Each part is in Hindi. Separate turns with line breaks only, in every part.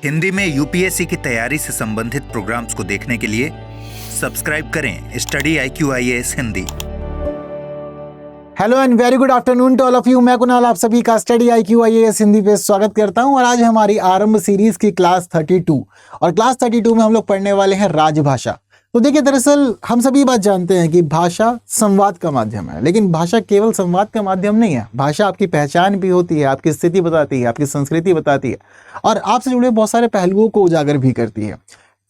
हिंदी में यूपीएससी की तैयारी से संबंधित प्रोग्राम्स को देखने के लिए सब्सक्राइब करें study IQIAS Hindi.
Hello and very good afternoon to all of you. मैं कुणाल आप सभी का स्टडी IQIAS हिंदी पे स्वागत करता हूं और आज हमारी आरंभ सीरीज की क्लास 32 और क्लास 32 में हम लोग पढ़ने वाले हैं राजभाषा। तो देखिए, दरअसल हम सभी बात जानते हैं कि भाषा संवाद का माध्यम है, लेकिन भाषा केवल संवाद का माध्यम नहीं है। भाषा आपकी पहचान भी होती है, आपकी स्थिति बताती है, आपकी संस्कृति बताती है और आपसे जुड़े बहुत सारे पहलुओं को उजागर भी करती है।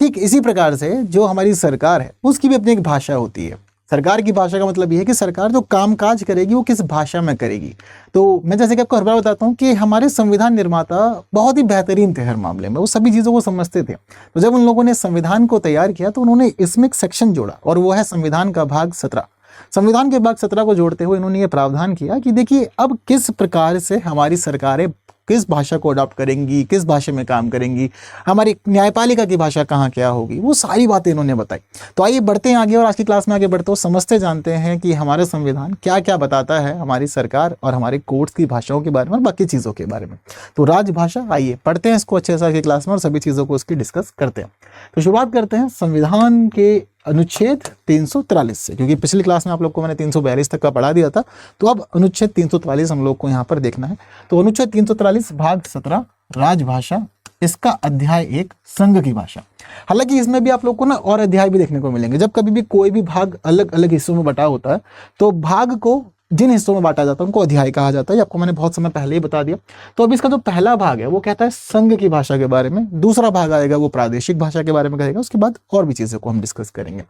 ठीक इसी प्रकार से जो हमारी सरकार है उसकी भी अपनी एक भाषा होती है। सरकार की भाषा का मतलब ये है कि सरकार जो कामकाज करेगी वो किस भाषा में करेगी। तो मैं जैसे कि आपको हर बार बताता हूँ कि हमारे संविधान निर्माता बहुत ही बेहतरीन थे हर मामले में, वो सभी चीज़ों को समझते थे। तो जब उन लोगों ने संविधान को तैयार किया तो उन्होंने इसमें एक सेक्शन जोड़ा और वो है संविधान का भाग 17। संविधान के भाग 17 को जोड़ते हुए इन्होंने ये प्रावधान किया कि देखिए, अब किस प्रकार से हमारी सरकारें किस भाषा को अडॉप्ट करेंगी, किस भाषा में काम करेंगी, हमारी न्यायपालिका की भाषा कहाँ क्या होगी, वो सारी बातें इन्होंने बताई। तो आइए बढ़ते हैं आगे और आज की क्लास में आगे बढ़ते हो समझते जानते हैं कि हमारा संविधान क्या क्या बताता है हमारी सरकार और हमारे कोर्ट्स की भाषाओं के बारे में और बाकी चीज़ों के बारे में। तो राजभाषा, आइए पढ़ते हैं इसको अच्छे से आज की क्लास में और सभी चीज़ों को उसकी डिस्कस करते हैं। तो शुरुआत करते हैं संविधान के अनुच्छेद 343 से, क्योंकि पिछली क्लास में आप लोग को मैंने 342 तक का पढ़ा दिया था। तो अब अनुच्छेद 343 हम लोग को यहाँ पर देखना है। तो अनुच्छेद 343 भाग 17 राजभाषा, इसका अध्याय 1 संघ की भाषा। हालांकि इसमें भी आप लोग को ना और अध्याय भी देखने को मिलेंगे। जब कभी भी कोई भी भाग अलग अलग हिस्सों में बटा होता है तो भाग को जिन हिस्सों में बांटा जाता है उनको अध्याय कहा जाता है। आपको मैंने बहुत समय पहले ही बता दिया। तो अब इसका जो पहला भाग है वो कहता है संघ की भाषा के बारे में, दूसरा भाग आएगा वो प्रादेशिक भाषा के बारे में कहेगा, उसके बाद और भी चीज़ों को हम डिस्कस करेंगे।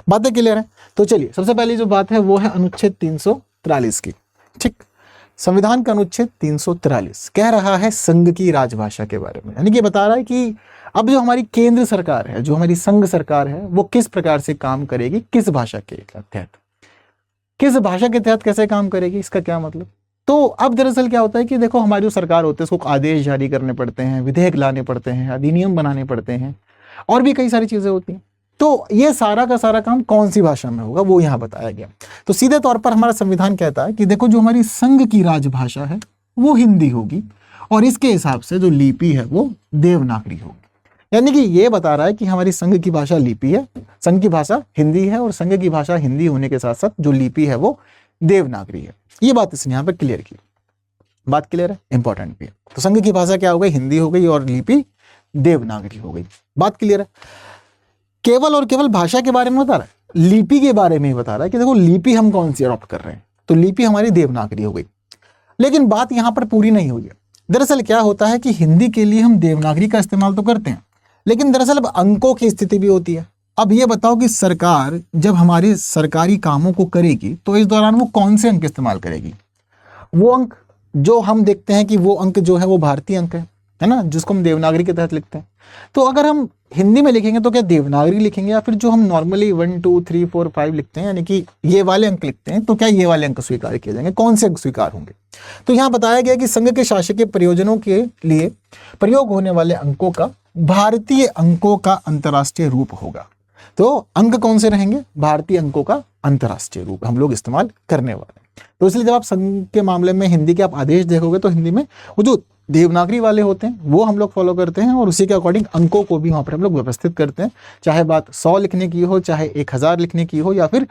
बातें क्लियर है? तो चलिए, सबसे पहली जो बात है वो है अनुच्छेद 343 की। ठीक, संविधान का अनुच्छेद 343 कह रहा है संघ की राजभाषा के बारे में, यानी कि बता रहा है कि अब जो हमारी केंद्र सरकार है, जो हमारी संघ सरकार है, वो किस प्रकार से काम करेगी, किस भाषा के तहत, किस भाषा के तहत कैसे काम करेगी, इसका क्या मतलब। तो अब दरअसल क्या होता है कि देखो, हमारी जो सरकार होती है उसको आदेश जारी करने पड़ते हैं, विधेयक लाने पड़ते हैं, अधिनियम बनाने पड़ते हैं और भी कई सारी चीजें होती हैं। तो ये सारा का सारा काम कौन सी भाषा में होगा वो यहाँ बताया गया। तो सीधे तौर पर हमारा संविधान कहता है कि देखो, जो हमारी संघ की राजभाषा है वो हिंदी होगी और इसके हिसाब से जो लिपि है वो देवनागरी होगी। यानी कि ये बता रहा है कि हमारी संघ की भाषा लिपि है, संघ की भाषा हिंदी है और संघ की भाषा हिंदी होने के साथ साथ जो लिपि है वो देवनागरी है। ये बात इसने यहाँ पे क्लियर की। बात क्लियर है? इंपॉर्टेंट भी है। तो संघ की भाषा क्या हो गई? हिंदी हो गई और लिपि देवनागरी हो गई। बात क्लियर है? केवल और केवल भाषा के बारे में बता रहा है, लिपि के बारे में ही बता रहा है कि देखो लिपि हम कौन सी अडॉप्ट कर रहे हैं। तो लिपि हमारी देवनागरी हो गई। लेकिन बात यहाँ पर पूरी नहीं हुई है। दरअसल क्या होता है कि हिंदी के लिए हम देवनागरी का इस्तेमाल तो करते हैं, लेकिन दरअसल अब अंकों की स्थिति भी होती है। अब ये बताओ कि सरकार जब हमारे सरकारी कामों को करेगी तो इस दौरान वो कौन से अंक इस्तेमाल करेगी? वो अंक जो हम देखते हैं कि वो अंक जो है वो भारतीय अंक है ना, जिसको हम देवनागरी के तहत लिखते हैं। तो अगर हम हिंदी में लिखेंगे तो क्या देवनागरी लिखेंगे या फिर जो हम नॉर्मली 1 2 3 4 5 लिखते हैं, यानी कि ये वाले अंक लिखते हैं, तो क्या ये वाले अंक स्वीकार किए जाएंगे? कौन से अंक स्वीकार होंगे? तो यहाँ बताया गया कि संघ के शासकीय प्रयोजनों के लिए प्रयोग होने वाले अंकों का भारतीय अंकों का अंतर्राष्ट्रीय रूप होगा। तो अंक कौन से रहेंगे? भारतीय अंकों का अंतर्राष्ट्रीय रूप हम लोग इस्तेमाल करने वाले हैं। तो इसलिए जब आप संघ के मामले में हिंदी के आप आदेश देखोगे तो हिंदी में वो जो देवनागरी वाले होते हैं वो हम लोग फॉलो करते हैं और उसी के अकॉर्डिंग अंकों को भी वहाँ पर हम लोग व्यवस्थित करते हैं। चाहे बात 100 लिखने की हो, चाहे 1000 लिखने की हो या फिर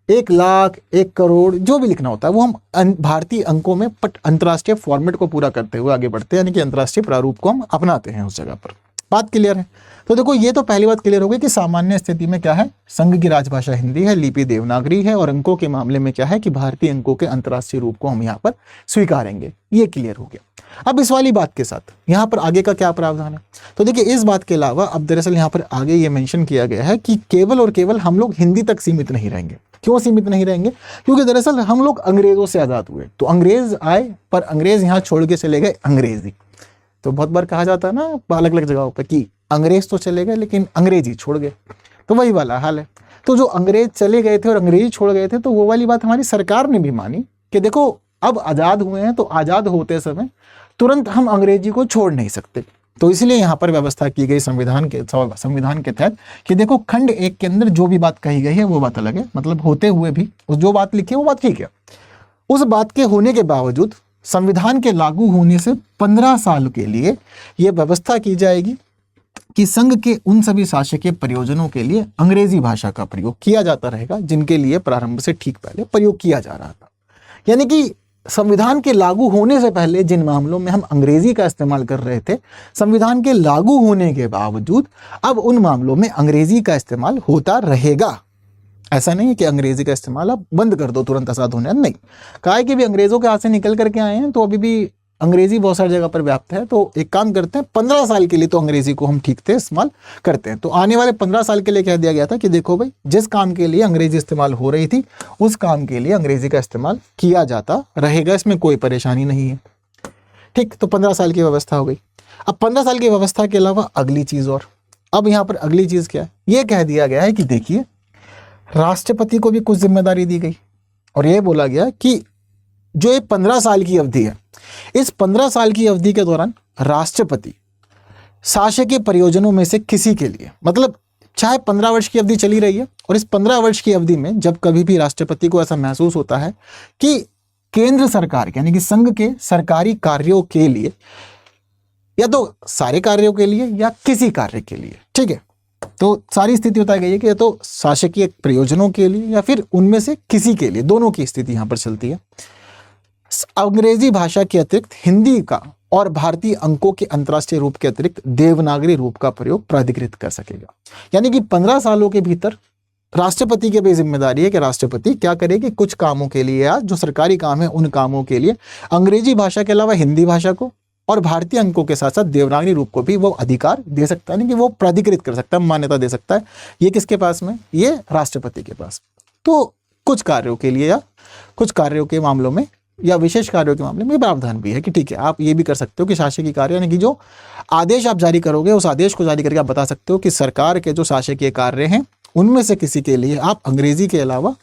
1 लाख 1 करोड़, जो भी लिखना होता है वो हम भारतीय अंकों में अंतर्राष्ट्रीय फॉर्मेट को पूरा करते हुए आगे बढ़ते हैं, यानी कि अंतर्राष्ट्रीय प्रारूप को हम अपनाते हैं उस जगह पर। बात क्लियर है? तो देखो, ये तो पहली बात क्लियर हो गई कि सामान्य स्थिति में क्या है, संघ की राजभाषा हिंदी है, लिपि देवनागरी है और अंकों के मामले में क्या है कि भारतीय अंकों के अंतर्राष्ट्रीय रूप को हम यहाँ पर स्वीकारेंगे। ये क्लियर हो गया। अब इस वाली बात के साथ यहाँ पर आगे का क्या प्रावधान है? तो देखिए, इस बात के अलावा अब दरअसल यहाँ पर आगे ये मेंशन किया गया है कि केवल और केवल हम लोग हिंदी तक सीमित नहीं रहेंगे। क्यों सीमित नहीं रहेंगे? क्योंकि दरअसल हम लोग अंग्रेजों से आजाद हुए। तो अंग्रेज आए पर अंग्रेज यहाँ छोड़ के चले गए अंग्रेजी। तो बहुत बार कहा जाता है ना अलग अलग जगहों पर कि अंग्रेज तो चले गए लेकिन अंग्रेजी छोड़ गए, तो वही वाला हाल है। तो जो अंग्रेज चले गए थे और अंग्रेजी छोड़ गए थे, तो वो वाली बात हमारी सरकार ने भी मानी कि देखो, अब आज़ाद हुए हैं तो आज़ाद होते समय तुरंत हम अंग्रेजी को छोड़ नहीं सकते। तो इसलिए यहाँ पर व्यवस्था की गई संविधान के तहत कि देखो, खंड 1 के अंदर जो भी बात कही गई है वो बात अलग है, मतलब होते हुए भी जो बात लिखी है वो बात ठीक है। उस बात के होने के बावजूद संविधान के लागू होने से 15 साल के लिए यह व्यवस्था की जाएगी कि संघ के उन सभी शासकीय प्रयोजनों के लिए अंग्रेजी भाषा का प्रयोग किया जाता रहेगा जिनके लिए प्रारंभ से ठीक पहले प्रयोग किया जा रहा था। यानी कि संविधान के लागू होने से पहले जिन मामलों में हम अंग्रेजी का इस्तेमाल कर रहे थे, संविधान के लागू होने के बावजूद अब उन मामलों में अंग्रेजी का इस्तेमाल होता रहेगा। ऐसा नहीं है कि अंग्रेजी का इस्तेमाल आप बंद कर दो तुरंत आजाद होने, नहीं। कहा है कि भी अंग्रेजों के हाथ से निकल करके आए हैं तो अभी भी अंग्रेजी बहुत सारी जगह पर व्याप्त है। तो एक काम करते हैं, 15 साल के लिए तो अंग्रेजी को हम ठीक से इस्तेमाल करते हैं। तो आने वाले 15 साल के लिए कह दिया गया था कि देखो भाई, जिस काम के लिए अंग्रेजी इस्तेमाल हो रही थी उस काम के लिए अंग्रेजी का इस्तेमाल किया जाता रहेगा, इसमें कोई परेशानी नहीं है। ठीक, तो 15 साल की व्यवस्था हो गई। अब 15 साल की व्यवस्था के अलावा अगली चीज, और अब यहाँ पर अगली चीज क्या है, ये कह दिया गया है कि देखिए राष्ट्रपति को भी कुछ जिम्मेदारी दी गई और ये बोला गया कि जो ये 15 साल की अवधि है, इस 15 साल की अवधि के दौरान राष्ट्रपति शासकीय प्रयोजनों में से किसी के लिए, मतलब चाहे 15 वर्ष की अवधि चली रही है और इस 15 वर्ष की अवधि में जब कभी भी राष्ट्रपति को ऐसा महसूस होता है कि केंद्र सरकार यानी कि संघ के सरकारी कार्यों के लिए, या तो सारे कार्यों के लिए या किसी कार्य के लिए, ठीक है, तो सारी स्थिति बताई गई है कि या तो शासकीय प्रयोजनों के लिए या फिर उनमें से किसी के लिए, दोनों की स्थिति यहां पर चलती है। अंग्रेजी भाषा के अतिरिक्त हिंदी का और भारतीय अंकों के अंतर्राष्ट्रीय रूप के अतिरिक्त देवनागरी रूप का प्रयोग प्राधिकृत कर सकेगा। यानी कि 15 सालों के भीतर राष्ट्रपति की भी जिम्मेदारी है कि राष्ट्रपति क्या करे कि कुछ कामों के लिए या जो सरकारी काम है उन कामों के लिए अंग्रेजी भाषा के अलावा हिंदी भाषा को और भारतीय अंकों के साथ साथ देवनागरी रूप को भी वो अधिकार दे सकता है, नहीं कि वो प्राधिकृत कर सकता है, मान्यता दे सकता है। ये किसके पास में, ये राष्ट्रपति के पास। तो कुछ कार्यों के लिए या कुछ कार्यों के मामलों में या विशेष कार्यों के मामले में प्रावधान भी है कि ठीक है, आप ये भी कर सकते हो कि शासकीय कार्य यानी कि जो आदेश आप जारी करोगे उस आदेश को जारी करके आप बता सकते हो कि सरकार के जो शासकीय कार्य हैं उनमें से किसी के लिए आप अंग्रेजी के अलावा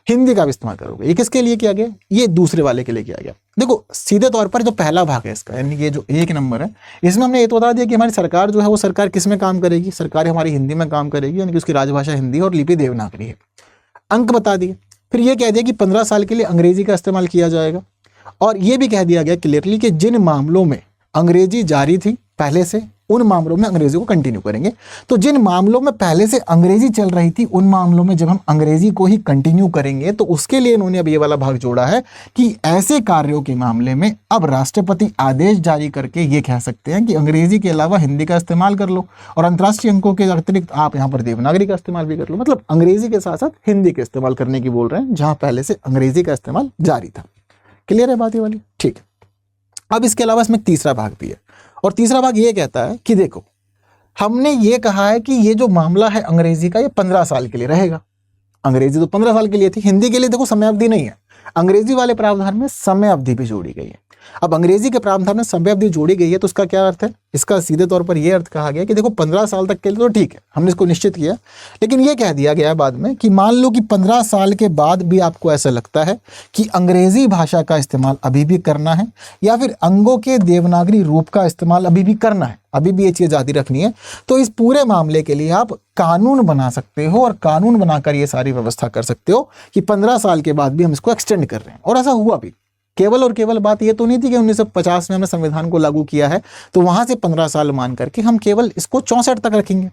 हिंदी का भी इस्तेमाल करोगे। ये किसके लिए किया गया, ये दूसरे वाले के लिए किया गया। देखो सीधे तौर पर जो पहला भाग है इसका, यानी ये जो 1 नंबर है, इसमें हमने ये तो बता दिया कि हमारी सरकार जो है वो सरकार किस में काम करेगी, सरकार हमारी हिंदी में काम करेगी, यानी कि उसकी राजभाषा हिंदी और लिपि देवनागरी है। अंक बता दिए, फिर ये कह दिया कि 15 साल के लिए अंग्रेजी का इस्तेमाल किया जाएगा और ये भी कह दिया गया क्लियरली कि जिन मामलों में अंग्रेजी जारी थी पहले से उन मामलों में अंग्रेजी को कंटिन्यू करेंगे। तो जिन मामलों में पहले से अंग्रेजी चल रही थी उन मामलों में जब हम अंग्रेजी को ही कंटिन्यू करेंगे तो उसके लिए इन्होंने अब ये वाला भाग जोड़ा है कि ऐसे कार्यों के मामले में अब राष्ट्रपति आदेश जारी करके ये कह सकते हैं कि अंग्रेजी के अलावा हिंदी का इस्तेमाल कर लो और अंतर्राष्ट्रीय अंकों के अतिरिक्त आप यहाँ पर देवनागरी का इस्तेमाल भी कर लो। मतलब अंग्रेजी के साथ साथ हिंदी का इस्तेमाल करने की बोल रहे हैं जहां पहले से अंग्रेजी का इस्तेमाल जारी था। क्लियर है बात ये वाली, ठीक। अब इसके अलावा इसमें तीसरा भाग भी है और तीसरा भाग ये कहता है कि देखो हमने ये कहा है कि ये जो मामला है अंग्रेजी का ये 15 साल के लिए रहेगा। अंग्रेजी तो 15 साल के लिए थी, हिंदी के लिए देखो समय अवधि नहीं है, अंग्रेजी वाले प्रावधान में समय अवधि भी जोड़ी गई है। अब अंग्रेजी के प्रावधान में समय अवधि जोड़ी गई है तो उसका क्या अर्थ है, इसका सीधे तौर पर यह अर्थ कहा गया कि देखो 15 साल तक के लिए तो ठीक है, हमने इसको निश्चित किया, लेकिन यह कह दिया गया बाद में कि मान लो कि 15 साल के बाद भी आपको ऐसा लगता है कि अंग्रेजी भाषा का इस्तेमाल अभी भी करना है या फिर अंगों के देवनागरी रूप का इस्तेमाल अभी भी करना है, अभी भी ये चीज जारी रखनी है, तो इस पूरे मामले के लिए आप कानून बना सकते हो और कानून बनाकर ये सारी व्यवस्था कर सकते हो कि 15 साल के बाद भी हम इसको एक्सटेंड कर रहे हैं। और ऐसा हुआ भी, केवल और केवल बात ये तो नहीं थी कि 1950 में हमने संविधान को लागू किया है तो वहां से 15 साल मान करके हम केवल इसको 64 तक रखेंगे।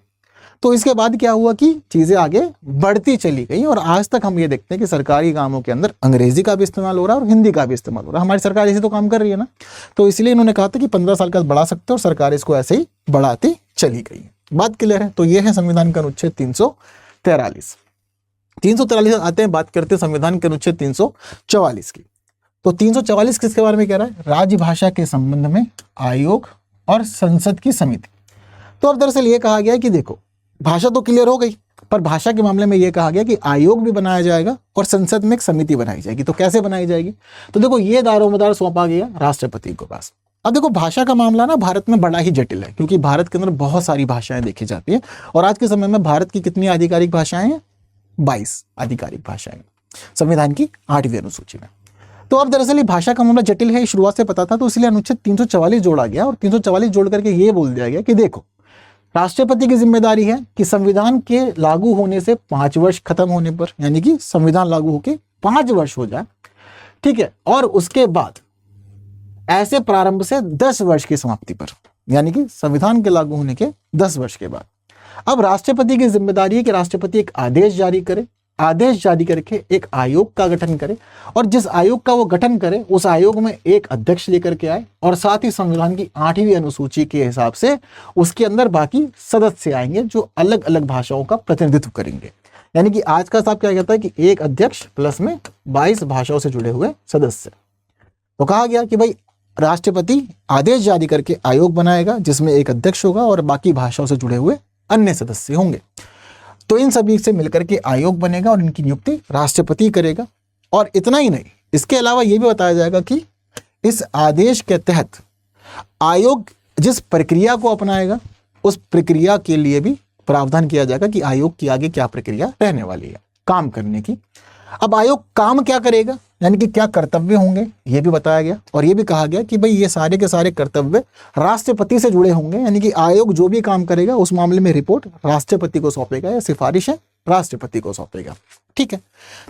तो इसके बाद क्या हुआ कि चीजें आगे बढ़ती चली गई और आज तक हम ये देखते हैं कि सरकारी कामों के अंदर अंग्रेजी का भी इस्तेमाल हो रहा है और हिंदी का भी इस्तेमाल हो रहा है। हमारी सरकार इसी तो काम कर रही है ना, तो इसलिए इन्होंने कहा था कि 15 साल का बढ़ा सकते हो और सरकार इसको ऐसे ही बढ़ाती चली गई। बात क्लियर है। तो ये है संविधान का अनुच्छेद 343। 343 आते हैं, बात करते हैं संविधान के अनुच्छेद 344 की। तो 344 किसके बारे में कह रहा है, राजभाषा के संबंध में आयोग और संसद की समिति। तो अब दरअसल ये कहा गया कि देखो भाषा तो क्लियर हो गई, पर भाषा के मामले में ये कहा गया कि आयोग भी बनाया जाएगा और संसद में एक समिति बनाई जाएगी। तो कैसे बनाई जाएगी, तो देखो ये दारोमदार सौंपा गया राष्ट्रपति के पास। अब देखो भाषा का मामला ना भारत में बड़ा ही जटिल है क्योंकि भारत के अंदर बहुत सारी भाषाएं देखी जाती है और आज के समय में भारत की कितनी आधिकारिक भाषाएं हैं, 22 आधिकारिक भाषाएं संविधान की 8वीं अनुसूची में। तो अब दरअसल ये भाषा का मामला जटिल है, शुरुआत से पता था, तो इसलिए अनुच्छेद 344 जोड़ा गया और 344 जोड़ करके ये बोल दिया गया कि देखो राष्ट्रपति की जिम्मेदारी है कि संविधान के लागू होने से 5 वर्ष खत्म होने पर, यानी कि संविधान लागू होके 5 वर्ष हो जाए, ठीक है, और उसके बाद ऐसे प्रारंभ से 10 वर्ष की समाप्ति पर, यानी कि संविधान के लागू होने के 10 वर्ष के बाद। अब राष्ट्रपति की जिम्मेदारी है कि राष्ट्रपति एक आदेश जारी करे, आदेश जारी करके एक आयोग का गठन करे, और जिस आयोग का वो गठन करे उस आयोग में एक अध्यक्ष लेकर के आए, और साथ ही संविधान की 8वीं अनुसूची के हिसाब से उसके अंदर बाकी सदस्य आएंगे जो अलग अलग भाषाओं का प्रतिनिधित्व करेंगे। यानी कि आज का साहब क्या कहता है कि एक अध्यक्ष प्लस में 22 भाषाओं से जुड़े हुए सदस्य। तो कहा गया कि भाई राष्ट्रपति आदेश जारी करके आयोग बनाएगा जिसमें एक अध्यक्ष होगा और बाकी भाषाओं से जुड़े हुए अन्य सदस्य होंगे। तो इन सभी से मिलकर के आयोग बनेगा और इनकी नियुक्ति राष्ट्रपति करेगा। और इतना ही नहीं, इसके अलावा यह भी बताया जाएगा कि इस आदेश के तहत आयोग जिस प्रक्रिया को अपनाएगा उस प्रक्रिया के लिए भी प्रावधान किया जाएगा कि आयोग की आगे क्या प्रक्रिया रहने वाली है काम करने की। अब आयोग काम क्या करेगा, यानी कि क्या कर्तव्य होंगे, यह भी बताया गया। और यह भी कहा गया कि भाई ये सारे के सारे कर्तव्य राष्ट्रपति से जुड़े होंगे, यानी कि आयोग जो भी काम करेगा उस मामले में रिपोर्ट राष्ट्रपति को सौंपेगा या सिफारिशें राष्ट्रपति को सौंपेगा। ठीक है,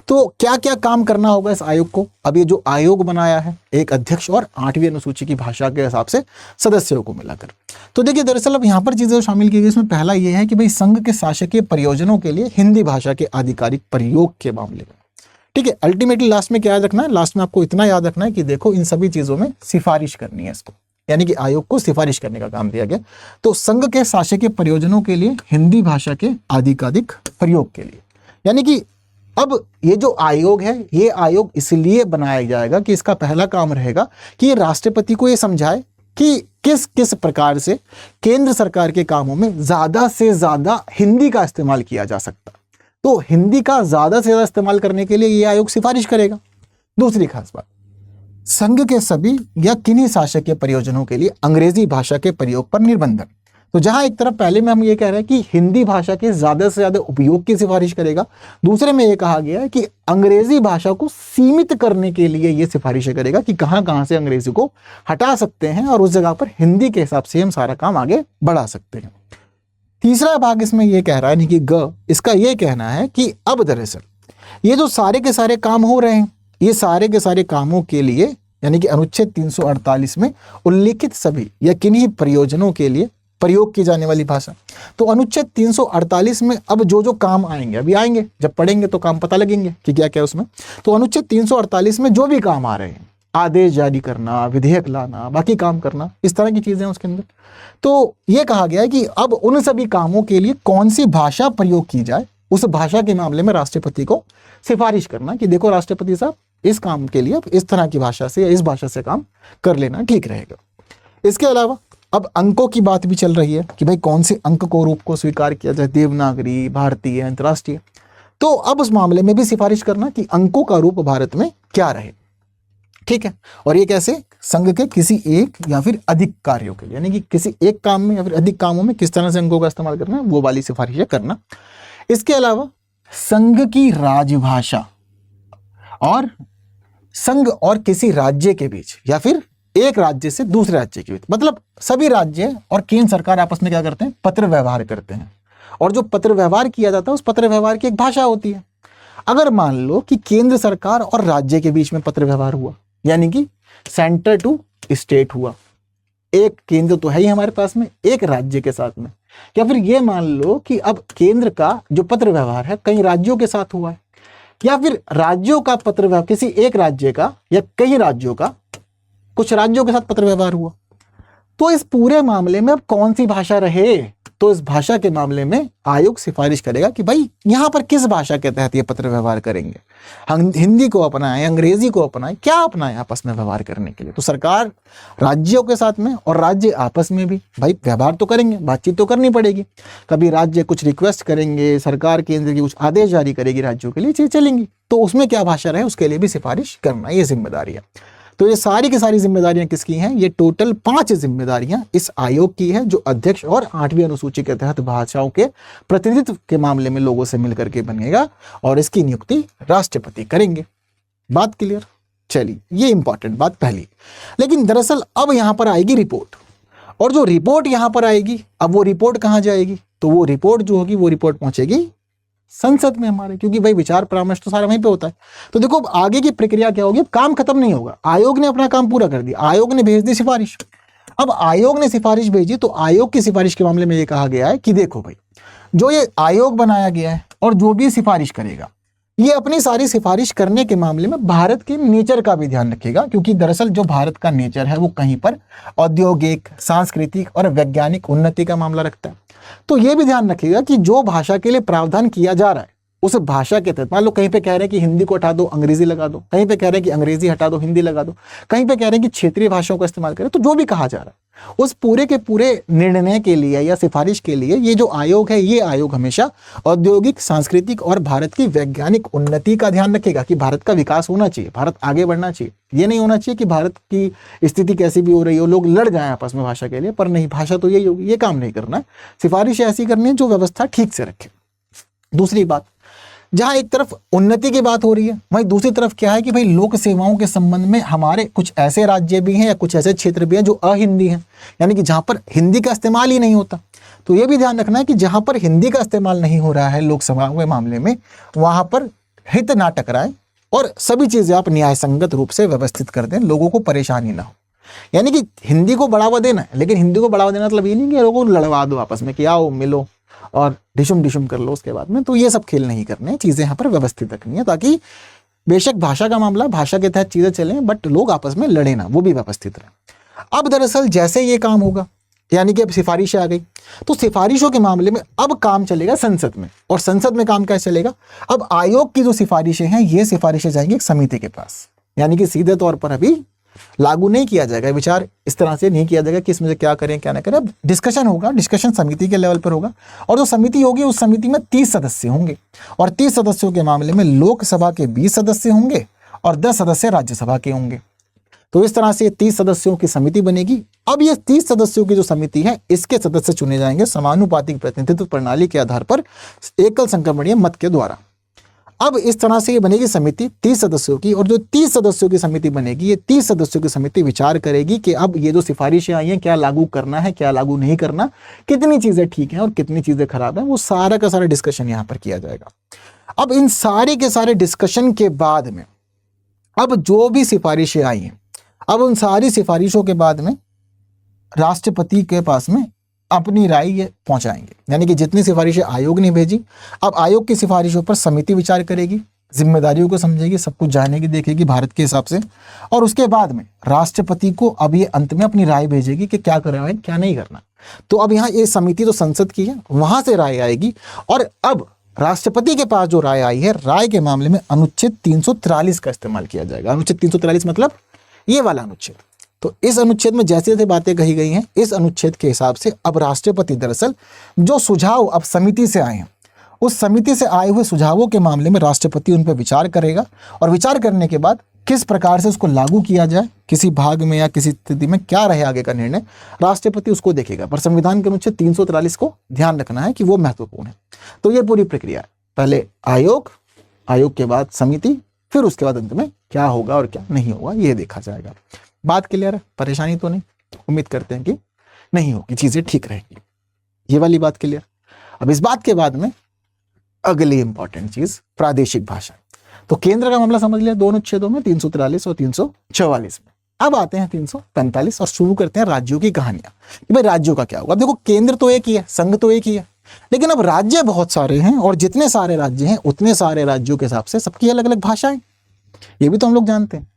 तो क्या क्या काम करना होगा इस आयोग को। अब ये जो आयोग बनाया है एक अध्यक्ष और 8वीं अनुसूची की भाषा के हिसाब से सदस्यों को मिलाकर, तो देखिए दरअसल अब यहाँ पर चीजें शामिल की गई। इसमें पहला ये है कि भाई संघ के शासकीय प्रयोजनों के लिए हिंदी भाषा के आधिकारिक प्रयोग के मामले में। ठीक है, अल्टीमेटली लास्ट में क्या याद रखना है, लास्ट में आपको इतना याद रखना है कि देखो इन सभी चीजों में सिफारिश करनी है इसको, यानी कि आयोग को सिफारिश करने का काम दिया गया। तो संघ के शासकीय प्रयोजनों के लिए हिंदी भाषा के आधिकारिक प्रयोग के लिए, यानी कि अब ये जो आयोग है ये आयोग इसलिए बनाया जाएगा कि इसका पहला काम रहेगा कि ये राष्ट्रपति को ये समझाए कि किस किस प्रकार से केंद्र सरकार के कामों में ज्यादा से ज्यादा हिंदी का इस्तेमाल किया जा सकता। तो हिंदी का ज्यादा से ज्यादा इस्तेमाल करने के लिए ये आयोग सिफारिश करेगा। दूसरी खास बात, संघ के सभी या किन्हीं शासकीय प्रयोजनों के लिए अंग्रेजी भाषा के प्रयोग पर निर्बंधन। तो जहां एक तरफ पहले में हम ये कह रहे हैं कि हिंदी भाषा के ज्यादा से ज्यादा उपयोग की सिफारिश करेगा, दूसरे में ये कहा गया है कि अंग्रेजी भाषा को सीमित करने के लिए ये सिफारिशें करेगा कि कहां कहां से अंग्रेजी को हटा सकते हैं और उस जगह पर हिंदी के हिसाब से हम सारा काम आगे बढ़ा सकते हैं। तीसरा भाग इसमें यह कह रहा है, यानी कि ग, इसका यह कहना है कि अब दरअसल ये जो सारे के सारे काम हो रहे हैं ये सारे के सारे कामों के लिए, यानी कि अनुच्छेद 348 में उल्लिखित सभी या किन्हीं प्रयोजनों के लिए प्रयोग की जाने वाली भाषा। तो अनुच्छेद 348 में अब जो जो काम आएंगे, अभी आएंगे जब पढ़ेंगे तो काम पता लगेंगे कि क्या क्या है उसमें। तो अनुच्छेद 348 में जो भी काम आ रहे हैं, आदेश जारी करना, विधेयक लाना, बाकी काम करना, इस तरह की चीजें उसके अंदर। तो ये कहा गया है कि अब उन सभी कामों के लिए कौन सी भाषा प्रयोग की जाए, उस भाषा के मामले में राष्ट्रपति को सिफारिश करना कि देखो राष्ट्रपति साहब इस काम के लिए अब इस तरह की भाषा से या इस भाषा से काम कर लेना ठीक रहेगा। इसके अलावा अब अंकों की बात भी चल रही है कि भाई कौन से अंक को रूप को स्वीकार किया जाए, देवनागरी, भारतीय, अंतर्राष्ट्रीय। तो अब उस मामले में भी सिफारिश करना कि अंकों का रूप भारत में क्या रहे। ठीक है, और ये कैसे, संघ के किसी एक या फिर अधिक कार्यों के लिए, यानी कि किसी एक काम में या फिर अधिक कामों में किस तरह से अंकों का इस्तेमाल करना है वो वाली सिफारिशें करना। इसके अलावा संघ की राजभाषा और संघ और किसी राज्य के बीच या फिर एक राज्य से दूसरे राज्य के बीच, मतलब सभी राज्य और केंद्र सरकार आपस में क्या करते हैं, पत्र व्यवहार करते हैं। और जो पत्र व्यवहार किया जाता है उस पत्र व्यवहार की एक भाषा होती है। अगर मान लो कि केंद्र सरकार और राज्य के बीच में पत्र व्यवहार हुआ, यानी कि सेंटर टू स्टेट हुआ, एक केंद्र तो है ही हमारे पास में एक राज्य के साथ में, या फिर ये मान लो कि अब केंद्र का जो पत्र व्यवहार है कई राज्यों के साथ हुआ है, या फिर राज्यों का पत्र व्यवहार किसी एक राज्य का या कई राज्यों का कुछ राज्यों के साथ पत्र व्यवहार हुआ, तो इस पूरे मामले में अब कौन सी भाषा रहे। तो इस भाषा के मामले में आयोग सिफारिश करेगा कि भाई यहां पर किस भाषा के तहत ये पत्र व्यवहार करेंगे, हम हिंदी को अपनाएं, अंग्रेजी को अपनाएं, क्या अपनाएं आपस में व्यवहार करने के लिए। तो सरकार राज्यों के साथ में और राज्य आपस में भी भाई व्यवहार तो करेंगे, बातचीत तो करनी पड़ेगी। कभी राज्य कुछ रिक्वेस्ट करेंगे, सरकार केंद्र की कुछ आदेश जारी करेगी राज्यों के लिए, चीजें चलेंगी, तो उसमें क्या भाषा रहे उसके लिए भी सिफारिश करना, ये जिम्मेदारी है। तो ये सारी की सारी जिम्मेदारियां किसकी हैं, ये टोटल 5 जिम्मेदारियां इस आयोग की है जो अध्यक्ष और 8वीं अनुसूची के तहत भाषाओं के प्रतिनिधित्व के मामले में लोगों से मिलकर के बनेगा और इसकी नियुक्ति राष्ट्रपति करेंगे। बात क्लियर। चलिए, ये इंपॉर्टेंट बात पहली। लेकिन दरअसल अब यहां पर आएगी रिपोर्ट, और जो रिपोर्ट यहां पर आएगी, अब वो रिपोर्ट कहां जाएगी, तो वो रिपोर्ट जो होगी वो रिपोर्ट पहुंचेगी संसद में हमारे, क्योंकि भाई विचार परामर्श तो सारा वहीं पे होता है। तो देखो अब आगे की प्रक्रिया क्या होगी, अब काम खत्म नहीं होगा, आयोग ने अपना काम पूरा कर दिया, आयोग ने भेज दी सिफारिश। अब आयोग ने सिफारिश भेजी तो आयोग की सिफारिश के मामले में ये कहा गया है कि देखो भाई, जो ये आयोग बनाया गया है और जो भी सिफारिश करेगा, ये अपनी सारी सिफारिश करने के मामले में भारत के नेचर का भी ध्यान रखेगा, क्योंकि दरअसल जो भारत का नेचर है वो कहीं पर औद्योगिक, सांस्कृतिक और वैज्ञानिक उन्नति का मामला रखता है। तो ये भी ध्यान रखिएगा कि जो भाषा के लिए प्रावधान किया जा रहा है उस भाषा के तहत, मान लो कहीं पे कह रहे हैं कि हिंदी को हटा दो अंग्रेजी लगा दो, कहीं पे कह रहे हैं कि अंग्रेजी हटा दो हिंदी लगा दो, कहीं पे कह रहे हैं कि क्षेत्रीय भाषाओं का इस्तेमाल करें, तो जो भी कहा जा रहा है उस पूरे के पूरे निर्णय के लिए या सिफारिश के लिए ये जो आयोग है, ये आयोग हमेशा औद्योगिक, सांस्कृतिक और भारत की वैज्ञानिक उन्नति का ध्यान रखेगा कि भारत का विकास होना चाहिए, भारत आगे बढ़ना चाहिए। ये नहीं होना चाहिए कि भारत की स्थिति कैसी भी हो रही हो, लोग लड़ जाएं आपस में भाषा के लिए, पर नहीं, भाषा तो यही होगी, ये काम नहीं करना है। सिफारिश ऐसी करनी है जो व्यवस्था ठीक से रखे। दूसरी बात, जहां एक तरफ उन्नति की बात हो रही है, वहीं दूसरी तरफ क्या है कि भाई लोक सेवाओं के संबंध में हमारे कुछ ऐसे राज्य भी हैं या कुछ ऐसे क्षेत्र भी हैं जो अहिंदी हैं, यानी कि जहां पर हिंदी का इस्तेमाल ही नहीं होता। तो ये भी ध्यान रखना है कि जहां पर हिंदी का इस्तेमाल नहीं हो रहा है लोक सेवाओं के मामले में, वहां पर हित ना टकराए और सभी चीजें आप न्याय संगत रूप से व्यवस्थित कर दें, लोगों को परेशानी ना हो। यानी कि हिंदी को बढ़ावा देना है, लेकिन हिंदी को बढ़ावा देना मतलब ये नहीं कि लोगों को लड़वा दो आपस में कि आओ मिलो और डिशुम डिशुम कर लो उसके बाद में। तो ये सब खेल नहीं करने, चीजें यहाँ पर व्यवस्थित रखनी है, ताकि बेशक भाषा का मामला, भाषा के तहत चीजें चलें, बट लोग आपस में लड़े ना, वो भी व्यवस्थित रहे। अब दरअसल जैसे ये काम होगा, यानी कि अब सिफारिशें आ गई, तो सिफारिशों के मामले में अब काम चलेगा संसद में। और संसद में काम कैसे चलेगा, अब आयोग की जो सिफारिशें हैं, ये सिफारिशें जाएंगी एक समिति के पास, यानी कि सीधे तौर पर अभी लागू नहीं किया जाएगा, विचार इस तरह से नहीं किया जाएगा कि इसमें से क्या करें क्या ना करें। अब डिस्कशन होगा, डिस्कशन समिति के लेवल पर होगा, और जो समिति होगी उस समिति में 30 सदस्य होंगे, और 30 सदस्यों के मामले में लोकसभा के 20 सदस्य होंगे और 10 सदस्य राज्यसभा के होंगे। तो इस तरह से 30 सदस्यों की समिति बनेगी। अब ये 30 सदस्यों की जो समिति है, इसके सदस्य चुने जाएंगे समानुपातिक प्रतिनिधित्व प्रणाली के आधार पर, एकल संक्रमणीय मत के द्वारा। अब इस तरह से ये बनेगी समिति 30 सदस्यों की, और जो 30 सदस्यों की समिति बनेगी, ये 30 सदस्यों की समिति विचार करेगी कि अब ये जो सिफारिशें आई हैं, क्या लागू करना है, क्या लागू नहीं करना, कितनी चीजें ठीक हैं और कितनी चीजें खराब हैं, वो सारा का सारा डिस्कशन यहाँ पर किया जाएगा। अब इन सारे के सारे डिस्कशन के बाद में, अब जो भी सिफारिशें आई हैं, अब उन सारी सिफारिशों के बाद में राष्ट्रपति के पास में अपनी राय ये पहुंचाएंगे, यानी कि जितनी सिफारिशें आयोग ने भेजी, अब आयोग की सिफारिशों पर समिति विचार करेगी, जिम्मेदारियों को समझेगी, सब कुछ जानेगी, देखेगी भारत के हिसाब से, और उसके बाद में राष्ट्रपति को अब ये अंत में अपनी राय भेजेगी कि क्या करना है क्या नहीं करना। तो अब यहाँ ये समिति तो संसद की है, वहां से राय आएगी, और अब राष्ट्रपति के पास जो राय आई है, राय के मामले में अनुच्छेद 343 का इस्तेमाल किया जाएगा। अनुच्छेद 343 मतलब ये वाला अनुच्छेद। तो इस अनुच्छेद में जैसे जैसे बातें कही गई हैं, इस अनुच्छेद के हिसाब से अब राष्ट्रपति दरअसल जो सुझाव अब समिति से आए हैं, उस समिति से आए हुए सुझावों के मामले में राष्ट्रपति उन पर विचार करेगा, और विचार करने के बाद किस प्रकार से उसको लागू किया जाए, किसी भाग में या किसी स्थिति में क्या रहे आगे का निर्णय, राष्ट्रपति उसको देखेगा। पर संविधान के अनुच्छेद 343 को ध्यान रखना है कि वो महत्वपूर्ण है। तो ये पूरी प्रक्रिया है, पहले आयोग, आयोग के बाद समिति, फिर उसके बाद अंत में क्या होगा और क्या नहीं होगा ये देखा जाएगा। बात क्लियर है, परेशानी तो नहीं, उम्मीद करते हैं कि नहीं होगी, चीजें ठीक रहेगी, ये वाली बात क्लियर। अब इस बात के बाद में अगली इंपॉर्टेंट चीज प्रादेशिक भाषा। तो केंद्र का मामला समझ लिया, दोनों अनुच्छेदों में 343 और 344 में। अब आते हैं 345 और शुरू करते हैं राज्यों की कहानियां कि भाई राज्यों का क्या होगा। अब देखो केंद्र तो एक ही है, संघ तो एक ही है, लेकिन अब राज्य बहुत सारे हैं, और जितने सारे राज्य हैं उतने सारे राज्यों के हिसाब से सबकी अलग अलग भाषाएं, ये भी तो हम लोग जानते हैं।